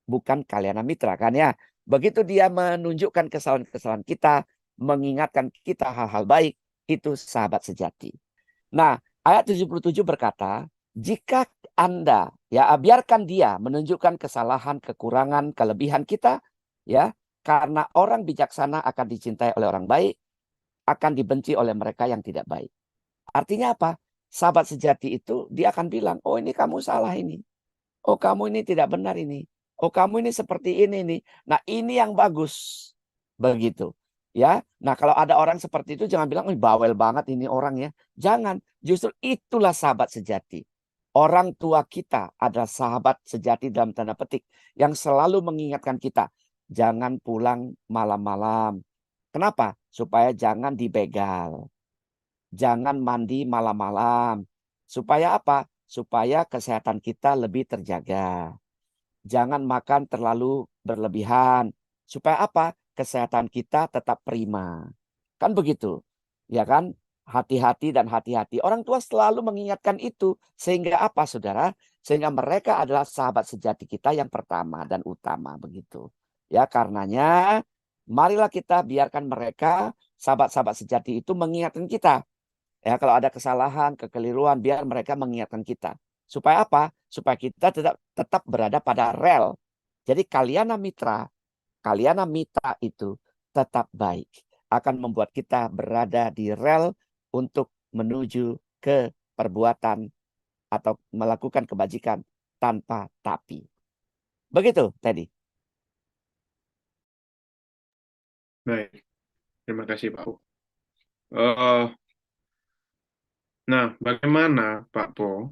Bukan kalyana mitra kan ya. Begitu dia menunjukkan kesalahan-kesalahan kita, mengingatkan kita hal-hal baik, itu sahabat sejati. Nah, ayat 77 berkata, jika Anda, ya, biarkan dia menunjukkan kesalahan, kekurangan, kelebihan kita, ya, karena orang bijaksana akan dicintai oleh orang baik, akan dibenci oleh mereka yang tidak baik. Artinya apa? Sahabat sejati itu dia akan bilang, oh ini kamu salah ini. Oh kamu ini tidak benar ini. Oh kamu ini seperti ini nih. Nah ini yang bagus. Begitu. Ya. Nah kalau ada orang seperti itu jangan bilang, oh bawel banget ini orang ya. Jangan. Justru itulah sahabat sejati. Orang tua kita adalah sahabat sejati dalam tanda petik. Yang selalu mengingatkan kita. Jangan pulang malam-malam. Kenapa? Supaya jangan dibegal. Jangan mandi malam-malam. Supaya apa? Supaya kesehatan kita lebih terjaga. Jangan makan terlalu berlebihan. Supaya apa? Kesehatan kita tetap prima. Kan begitu. Ya kan? Hati-hati dan hati-hati. Orang tua selalu mengingatkan itu. Sehingga apa saudara? Sehingga mereka adalah sahabat sejati kita yang pertama dan utama. Begitu. Ya karenanya marilah kita biarkan mereka sahabat-sahabat sejati itu mengingatkan kita. Ya, kalau ada kesalahan, kekeliruan, biar mereka mengingatkan kita. Supaya apa? Supaya kita tetap berada pada rel. Jadi kaliana mitra itu tetap baik. Akan membuat kita berada di rel untuk menuju ke perbuatan atau melakukan kebajikan tanpa tapi. Begitu, Teddy. Baik, terima kasih Pak Po. Eh, nah, bagaimana Pak Po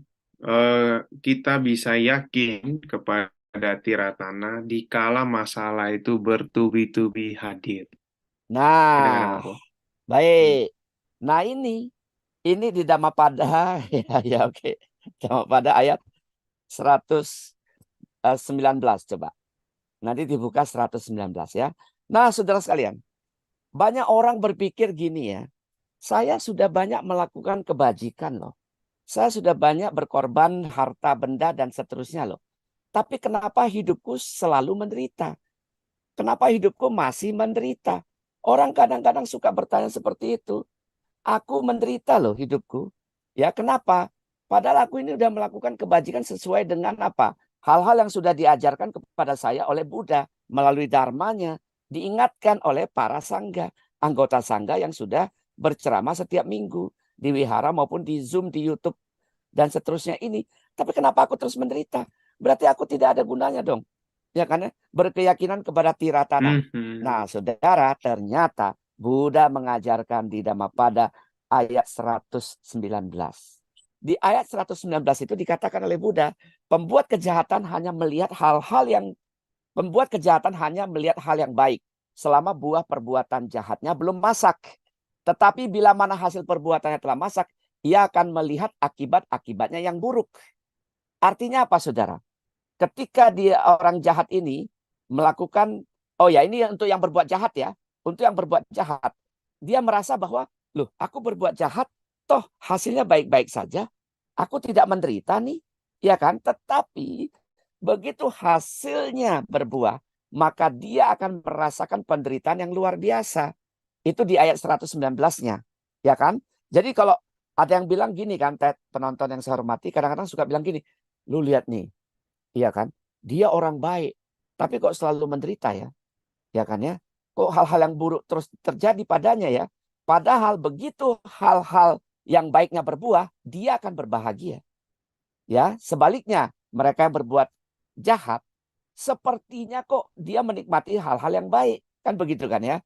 kita bisa yakin kepada Tiratana dikala masalah itu bertubi-tubi hadir? Bagaimana Pak Nah, Po? Hmm. baik. Nah ini di Dhammapada ya ya oke. Dhammapada ayat 119 coba. Nanti dibuka 119 ya. Nah, saudara sekalian, banyak orang berpikir gini ya. Saya sudah banyak melakukan kebajikan loh. Saya sudah banyak berkorban harta benda dan seterusnya loh. Tapi kenapa hidupku selalu menderita? Kenapa hidupku masih menderita? Orang kadang-kadang suka bertanya seperti itu. Aku menderita loh hidupku. Ya kenapa? Padahal aku ini sudah melakukan kebajikan sesuai dengan apa? Hal-hal yang sudah diajarkan kepada saya oleh Buddha. Melalui dharmanya. Diingatkan oleh para sangga. Anggota sangga yang sudah berceramah setiap minggu. Di wihara maupun di Zoom, di YouTube. Dan seterusnya ini. Tapi kenapa aku terus menderita? Berarti aku tidak ada gunanya dong. Ya kan ya? Berkeyakinan kepada Tiratana. Nah saudara ternyata Buddha mengajarkan di Dhammapada ayat 119. Di ayat 119 itu dikatakan oleh Buddha, pembuat kejahatan hanya melihat hal yang baik selama buah perbuatan jahatnya belum masak. Tetapi bila mana hasil perbuatannya telah masak, ia akan melihat akibat-akibatnya yang buruk. Artinya apa saudara? Ketika dia orang jahat ini melakukan, oh ya ini untuk yang berbuat jahat ya, untuk yang berbuat jahat, dia merasa bahwa, loh aku berbuat jahat, toh hasilnya baik-baik saja, aku tidak menderita nih, ya kan? Tetapi begitu hasilnya berbuah, maka dia akan merasakan penderitaan yang luar biasa. Itu di ayat 119-nya, ya kan? Jadi kalau ada yang bilang gini kan, penonton yang saya hormati, kadang-kadang suka bilang gini, lu lihat nih, iya kan? Dia orang baik, tapi kok selalu menderita ya? Ya kan ya? Kok hal-hal yang buruk terus terjadi padanya ya? Padahal begitu hal-hal yang baiknya berbuah, dia akan berbahagia. Ya, sebaliknya mereka yang berbuat jahat, sepertinya kok dia menikmati hal-hal yang baik, kan begitu kan ya?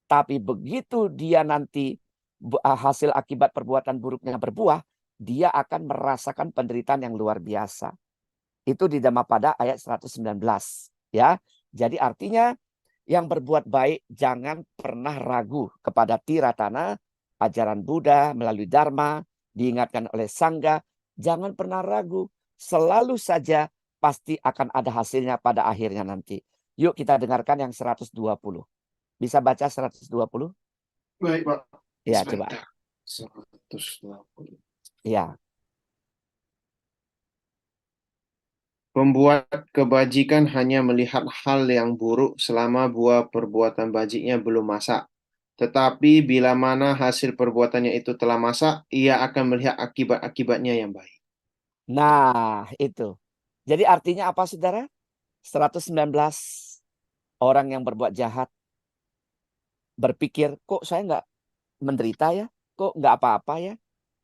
Tapi begitu dia nanti hasil akibat perbuatan buruknya berbuah, dia akan merasakan penderitaan yang luar biasa. Itu di Dhammapada ayat 119. Ya. Jadi artinya yang berbuat baik jangan pernah ragu kepada Tiratana, ajaran Buddha melalui Dharma, diingatkan oleh Sangga. Jangan pernah ragu. Selalu saja pasti akan ada hasilnya pada akhirnya nanti. Yuk kita dengarkan yang 120. Bisa baca 120? Baik Pak, Ya coba. sebentar. 120. Ya. Pembuat kebajikan hanya melihat hal yang buruk selama buah perbuatan bajiknya belum masak. Tetapi bila mana hasil perbuatannya itu telah masak, ia akan melihat akibat-akibatnya yang baik. Nah, itu. Jadi artinya apa, saudara? 119 orang yang berbuat jahat berpikir, kok saya nggak menderita ya? Kok nggak apa-apa ya?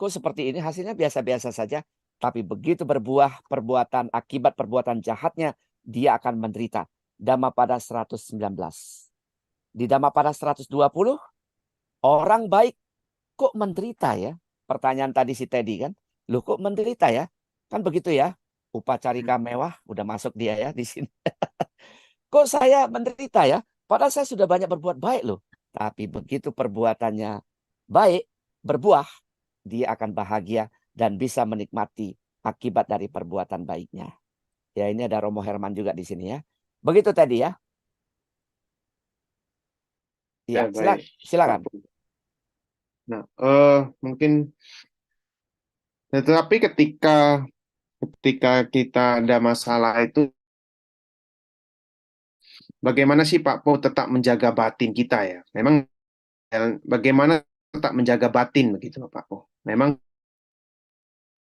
Kok seperti ini hasilnya biasa-biasa saja? Tapi begitu berbuah perbuatan, akibat perbuatan jahatnya, dia akan menderita. Dhammapada 119. Di Dhammapada 120, orang baik kok menderita ya? Pertanyaan tadi si Teddy kan. Loh kok menderita ya? Kan begitu ya. Upacarika mewah, udah masuk dia ya di sini. Kok saya menderita ya? Padahal saya sudah banyak berbuat baik loh. Tapi begitu perbuatannya baik, berbuah, dia akan bahagia dan bisa menikmati akibat dari perbuatan baiknya. Ya, ini ada Romo Herman juga di sini ya. Begitu tadi ya. Ya, Iya, baik, Pak silakan. Po. Nah, mungkin tetapi ketika kita ada masalah itu, bagaimana sih Pak Po tetap menjaga batin kita ya? Memang bagaimana tetap menjaga batin begitu Pak Po? Memang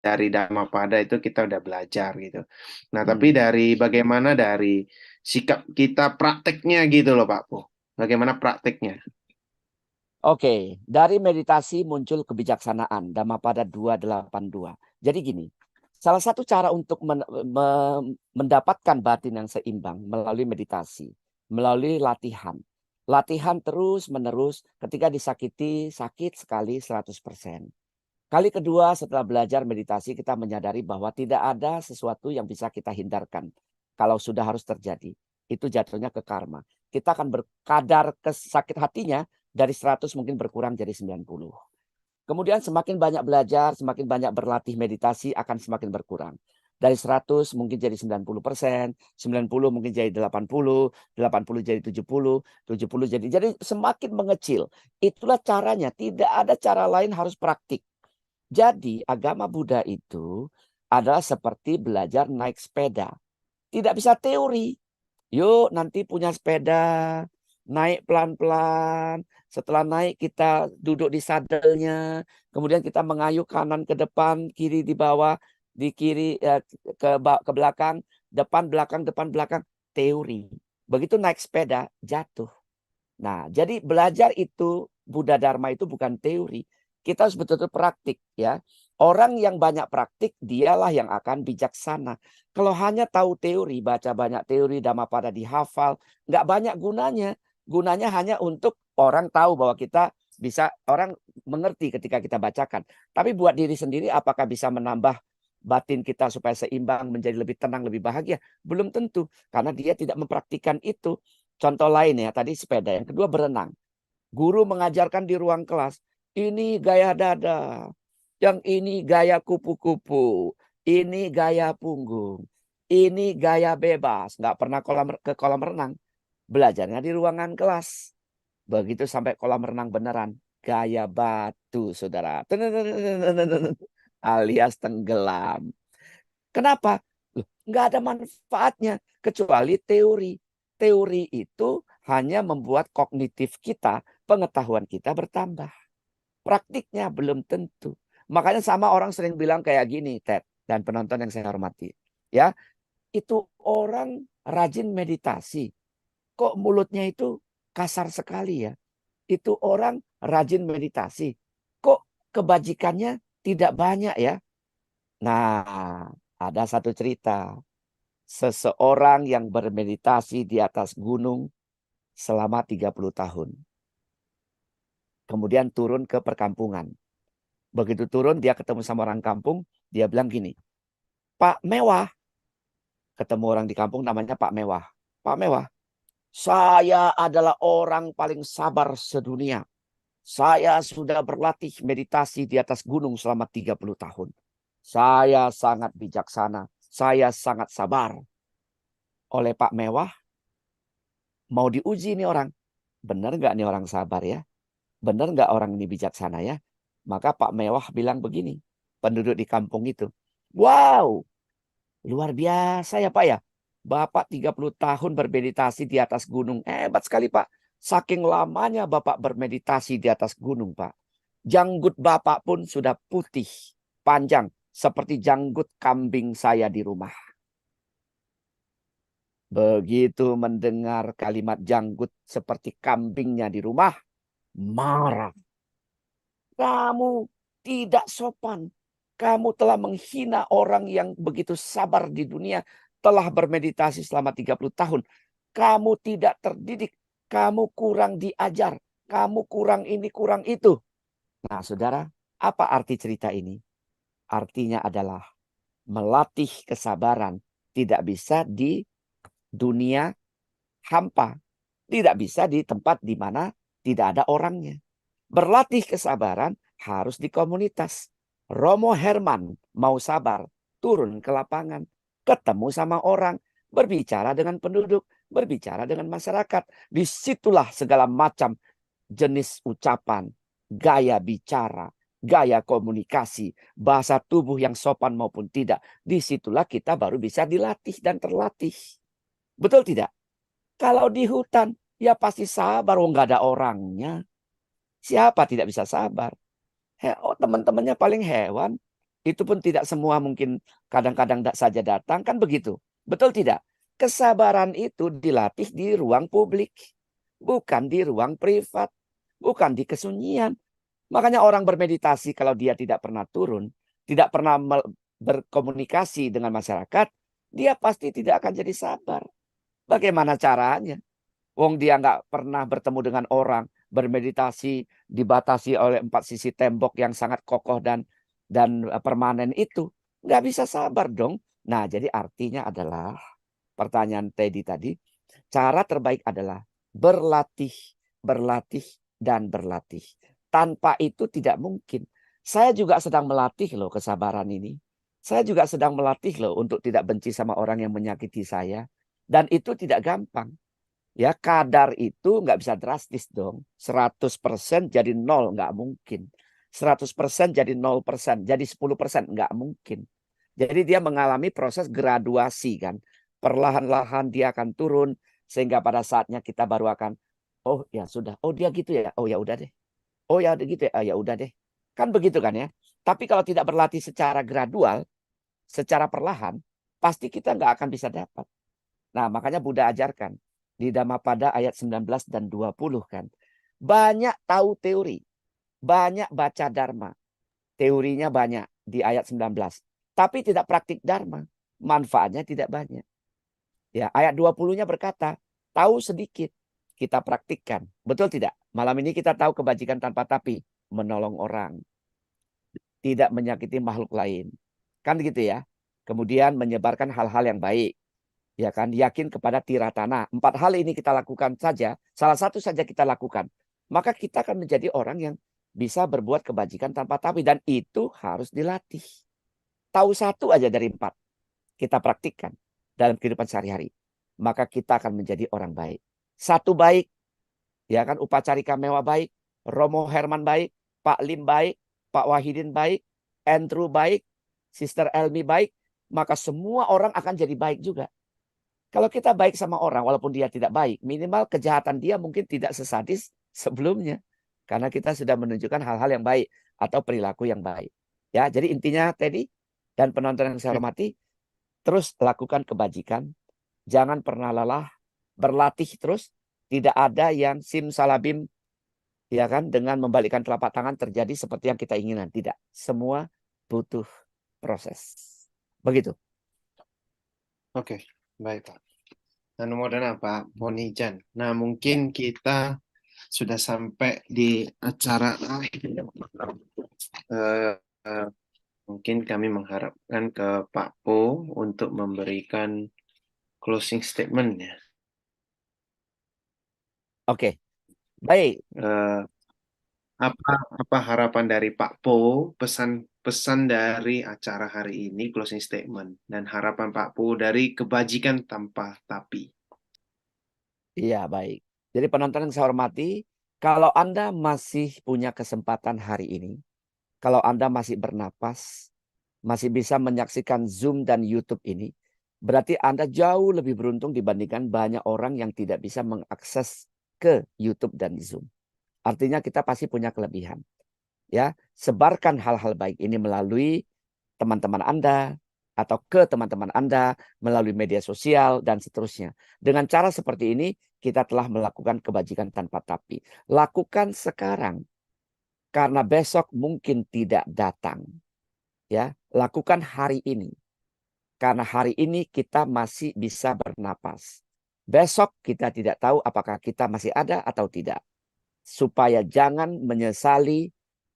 dari Dhammapada itu kita udah belajar gitu. Nah, tapi bagaimana dari sikap kita prakteknya gitu loh Pak Po. Bagaimana prakteknya? Oke, dari meditasi muncul kebijaksanaan, Dhammapada 282. Jadi gini, salah satu cara untuk mendapatkan batin yang seimbang melalui meditasi, melalui latihan. Latihan terus-menerus, ketika disakiti, sakit sekali 100%. Kali kedua setelah belajar meditasi, kita menyadari bahwa tidak ada sesuatu yang bisa kita hindarkan. Kalau sudah harus terjadi, itu jatuhnya ke karma. Kita akan berkadar sakit hatinya, dari 100 mungkin berkurang jadi 90. Kemudian semakin banyak belajar, semakin banyak berlatih meditasi akan semakin berkurang. Dari 100 mungkin jadi 90%, 90 mungkin jadi 80, 80 jadi 70, 70 jadi semakin mengecil. Itulah caranya, tidak ada cara lain, harus praktik. Jadi agama Buddha itu adalah seperti belajar naik sepeda. Tidak bisa teori. Yuk nanti punya sepeda, naik pelan-pelan. Setelah naik kita duduk di sadelnya. Kemudian kita mengayuh kanan ke depan, kiri di bawah, di kiri ke belakang, depan belakang. Teori. Begitu naik sepeda, jatuh. Nah, jadi belajar itu, Buddha Dharma itu bukan teori. Kita harus betul-betul praktik ya. Orang yang banyak praktik, dialah yang akan bijaksana. Kalau hanya tahu teori, baca banyak teori, Dhammapada dihafal, nggak banyak gunanya. Gunanya hanya untuk orang tahu bahwa kita bisa, orang mengerti ketika kita bacakan. Tapi buat diri sendiri, apakah bisa menambah batin kita supaya seimbang, menjadi lebih tenang, lebih bahagia? Belum tentu, karena dia tidak mempraktikkan itu. Contoh lain ya, tadi sepeda. Yang kedua berenang. Guru mengajarkan di ruang kelas, ini gaya dada, yang ini gaya kupu-kupu, ini gaya punggung, ini gaya bebas. Nggak pernah ke kolam renang. Belajarnya di ruangan kelas. Begitu sampai kolam renang beneran, gaya batu, saudara. Alias tenggelam. Kenapa? Loh, nggak ada manfaatnya kecuali teori. Teori itu hanya membuat kognitif kita, pengetahuan kita bertambah. Praktiknya belum tentu. Makanya sama orang sering bilang kayak gini, Ted, dan penonton yang saya hormati. Ya, itu orang rajin meditasi. Kok mulutnya itu kasar sekali ya? Itu orang rajin meditasi. Kok kebajikannya tidak banyak ya? Nah, ada satu cerita. Seseorang yang bermeditasi di atas gunung selama 30 tahun. Kemudian turun ke perkampungan. Begitu turun, dia ketemu sama orang kampung. Dia bilang gini, Pak Mewah. Ketemu orang di kampung namanya Pak Mewah. Pak Mewah, saya adalah orang paling sabar sedunia. Saya sudah berlatih meditasi di atas gunung selama 30 tahun. Saya sangat bijaksana. Saya sangat sabar. Oleh Pak Mewah, mau diuji nih orang. Benar nggak nih orang sabar ya? Benar nggak orang ini bijaksana ya? Maka Pak Mewah bilang begini. Penduduk di kampung itu. Wow, Luar biasa ya Pak ya. Bapak 30 tahun bermeditasi di atas gunung. Hebat sekali Pak. Saking lamanya Bapak bermeditasi di atas gunung Pak. Janggut Bapak pun sudah putih, panjang. Seperti janggut kambing saya di rumah. Begitu mendengar kalimat janggut seperti kambingnya di rumah, marah. Kamu tidak sopan. Kamu telah menghina orang yang begitu sabar di dunia. Telah bermeditasi selama 30 tahun. Kamu tidak terdidik. Kamu kurang diajar. Kamu kurang ini, kurang itu. Nah saudara, apa arti cerita ini? Artinya adalah melatih kesabaran. Tidak bisa di dunia hampa. Tidak bisa di tempat di mana tidak ada orangnya. Berlatih kesabaran harus di komunitas. Romo Herman mau sabar, turun ke lapangan, ketemu sama orang, berbicara dengan penduduk, berbicara dengan masyarakat. Disitulah segala macam jenis ucapan, gaya bicara, gaya komunikasi, bahasa tubuh yang sopan maupun tidak. Disitulah kita baru bisa dilatih dan terlatih. Betul tidak? Kalau di hutan, ya pasti sabar, nggak ada orangnya. Siapa tidak bisa sabar? Teman-temannya paling hewan. Itu pun tidak semua mungkin kadang-kadang tidak saja datang. Kan begitu. Betul tidak? Kesabaran itu dilatih di ruang publik. Bukan di ruang privat. Bukan di kesunyian. Makanya orang bermeditasi kalau dia tidak pernah turun. Tidak pernah berkomunikasi dengan masyarakat. Dia pasti tidak akan jadi sabar. Bagaimana caranya? Wong dia nggak pernah bertemu dengan orang, bermeditasi dibatasi oleh 4 sisi tembok yang sangat kokoh dan permanen itu. Nggak bisa sabar dong. Nah jadi artinya adalah pertanyaan Teddy tadi, cara terbaik adalah berlatih, berlatih, dan berlatih. Tanpa itu tidak mungkin. Saya juga sedang melatih loh kesabaran ini. Saya juga sedang melatih loh untuk tidak benci sama orang yang menyakiti saya. Dan itu tidak gampang. Ya, kadar itu nggak bisa drastis dong. 100% jadi 0, nggak mungkin. 100% jadi 0%, jadi 10%, nggak mungkin. Jadi dia mengalami proses graduasi kan. Perlahan-lahan dia akan turun, sehingga pada saatnya kita baru akan, oh ya sudah, oh dia gitu ya, oh ya udah deh. Oh ya udah gitu ya, oh, ya udah deh. Kan begitu kan ya. Tapi kalau tidak berlatih secara gradual, secara perlahan, pasti kita nggak akan bisa dapat. Nah, makanya Buddha ajarkan di Dhammapada ayat 19 dan 20 kan. Banyak tahu teori, banyak baca Dharma. Teorinya banyak di ayat 19. Tapi tidak praktik Dharma. Manfaatnya tidak banyak. Ya, ayat 20-nya berkata, tahu sedikit, kita praktikkan. Betul tidak? Malam ini kita tahu kebajikan tanpa tapi, menolong orang, tidak menyakiti makhluk lain. Kan gitu ya. Kemudian menyebarkan hal-hal yang baik. Ya kan, yakin kepada tiratana. 4 hal ini kita lakukan saja, salah satu saja kita lakukan, maka kita akan menjadi orang yang bisa berbuat kebajikan tanpa tapi, dan itu harus dilatih. Tahu satu aja dari 4 kita praktikkan dalam kehidupan sehari-hari, maka kita akan menjadi orang baik. Satu baik, ya kan, Upacarika Mewah baik, Romo Herman baik, Pak Lim baik, Pak Wahidin baik, Andrew baik, Sister Elmi baik, maka semua orang akan jadi baik juga. Kalau kita baik sama orang, walaupun dia tidak baik, minimal kejahatan dia mungkin tidak sesadis sebelumnya. Karena kita sudah menunjukkan hal-hal yang baik atau perilaku yang baik. Ya, jadi intinya Teddy dan penonton yang saya hormati, terus lakukan kebajikan. Jangan pernah lelah, berlatih terus. Tidak ada yang simsalabim, ya kan, dengan membalikkan telapak tangan terjadi seperti yang kita inginkan. Tidak, semua butuh proses. Begitu. Oke, baik Pak. Nah, nomor dan Pak Ponijan. Nah, mungkin kita sudah sampai di acara akhir. Eh, eh, mungkin kami mengharapkan ke Pak Po untuk memberikan closing statement ya. Oke, baik. Eh, apa harapan dari Pak Po, pesan dari acara hari ini, closing statement, dan harapan Pak Po dari kebajikan tanpa tapi. Iya, baik. Jadi penonton yang saya hormati, kalau Anda masih punya kesempatan hari ini, kalau Anda masih bernapas, masih bisa menyaksikan Zoom dan YouTube ini, berarti Anda jauh lebih beruntung dibandingkan banyak orang yang tidak bisa mengakses ke YouTube dan Zoom. Artinya kita pasti punya kelebihan. Ya, sebarkan hal-hal baik ini melalui teman-teman Anda atau ke teman-teman Anda melalui media sosial dan seterusnya. Dengan cara seperti ini kita telah melakukan kebajikan tanpa tapi. Lakukan sekarang karena besok mungkin tidak datang. Ya, lakukan hari ini. Karena hari ini kita masih bisa bernapas. Besok kita tidak tahu apakah kita masih ada atau tidak. Supaya jangan menyesali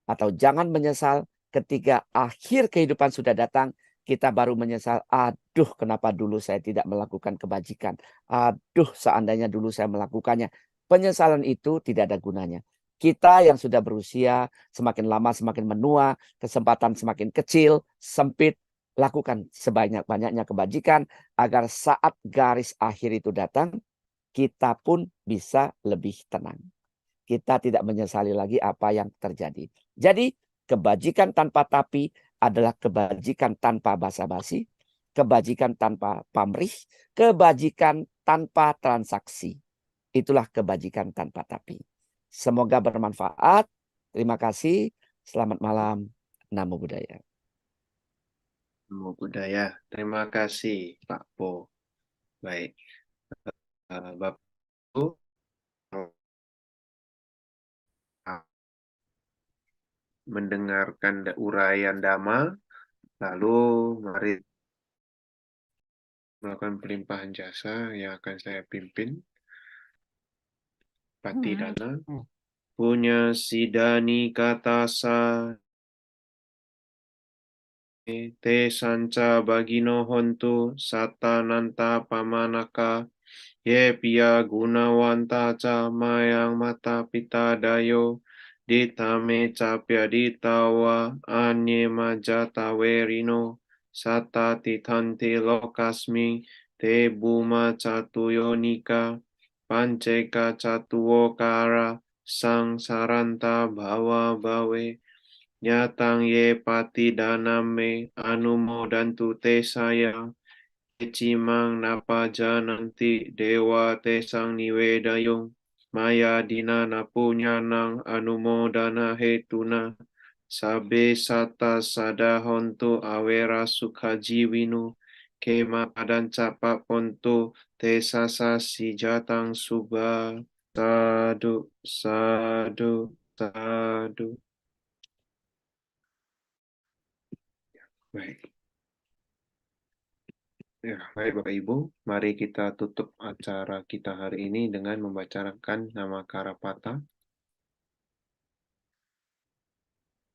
atau jangan menyesal ketika akhir kehidupan sudah datang, kita baru menyesal, aduh kenapa dulu saya tidak melakukan kebajikan. Aduh seandainya dulu saya melakukannya. Penyesalan itu tidak ada gunanya. Kita yang sudah berusia semakin lama semakin menua, kesempatan semakin kecil, sempit, lakukan sebanyak-banyaknya kebajikan agar saat garis akhir itu datang, kita pun bisa lebih tenang. Kita tidak menyesali lagi apa yang terjadi. Jadi kebajikan tanpa tapi adalah kebajikan tanpa basa-basi, kebajikan tanpa pamrih, kebajikan tanpa transaksi. Itulah kebajikan tanpa tapi. Semoga bermanfaat. Terima kasih. Selamat malam. Namo Buddhaya. Namo Buddhaya. Terima kasih, Pak Po. Baik, Bapak Ibu, mendengarkan uraian Dhamma, lalu mari melakukan pelimpahan jasa yang akan saya pimpin. Patidana. Punya sidani katasa te sanca bagino hontu satananta pamanaka ye pia gunawanta ca mayang mata pita dayo ditame capya ditawa anye majata werino sata titanti lokasmi te buma catuyonika panceka catuwokara sang saranta bawa bawe nyatang ye pati daname anumodantu te saya cimang napa jananti dewa te sang niwedayong maya dinana punyanang anumodana hetuna sabe sata sadahonto awera sukhajiwinu kema padan capa ponto te sasa si jatang suba sadu sadu sadu. Baik. Ya, baik Bapak Ibu, mari kita tutup acara kita hari ini dengan membacakan nama Karapata.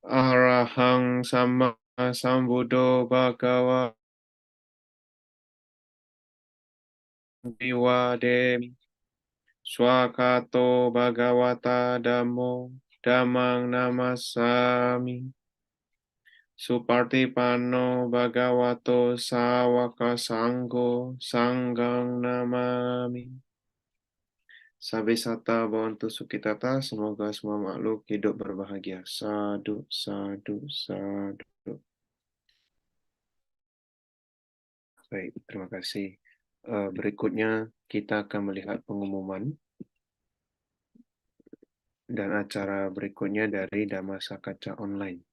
Arahang sama sambuddho bhagawa Demi Swakato Bhagawata Dhammo Dhammang Namasami Supartipano Bhagavato Sawaka Sanggo Sanggang Namami. Sabe sata bantu sukitata, semoga semua makhluk hidup berbahagia. Sadu, sadu, sadu. Baik, terima kasih. Berikutnya kita akan melihat pengumuman dan acara berikutnya dari Dhammasakaca Online.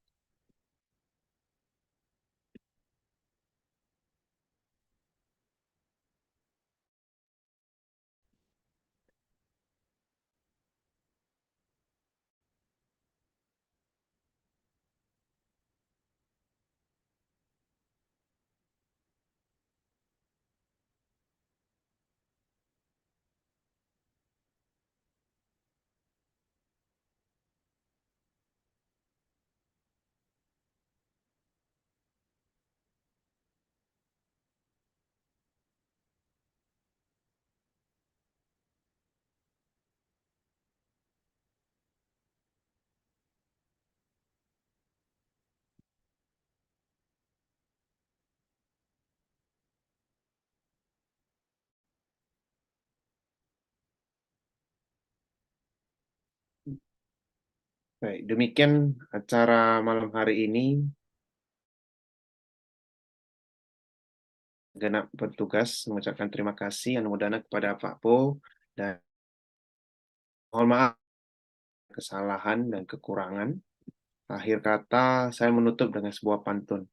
Baik, demikian acara malam hari ini. genap bertugas mengucapkan terima kasih Anu Modana kepada Pak Po dan mohon maaf kesalahan dan kekurangan. Akhir kata, saya menutup dengan sebuah pantun.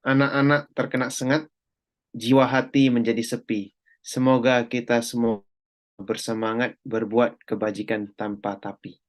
Anak-anak terkena sengat, jiwa hati menjadi sepi. Semoga kita semua bersemangat berbuat kebajikan tanpa tapi.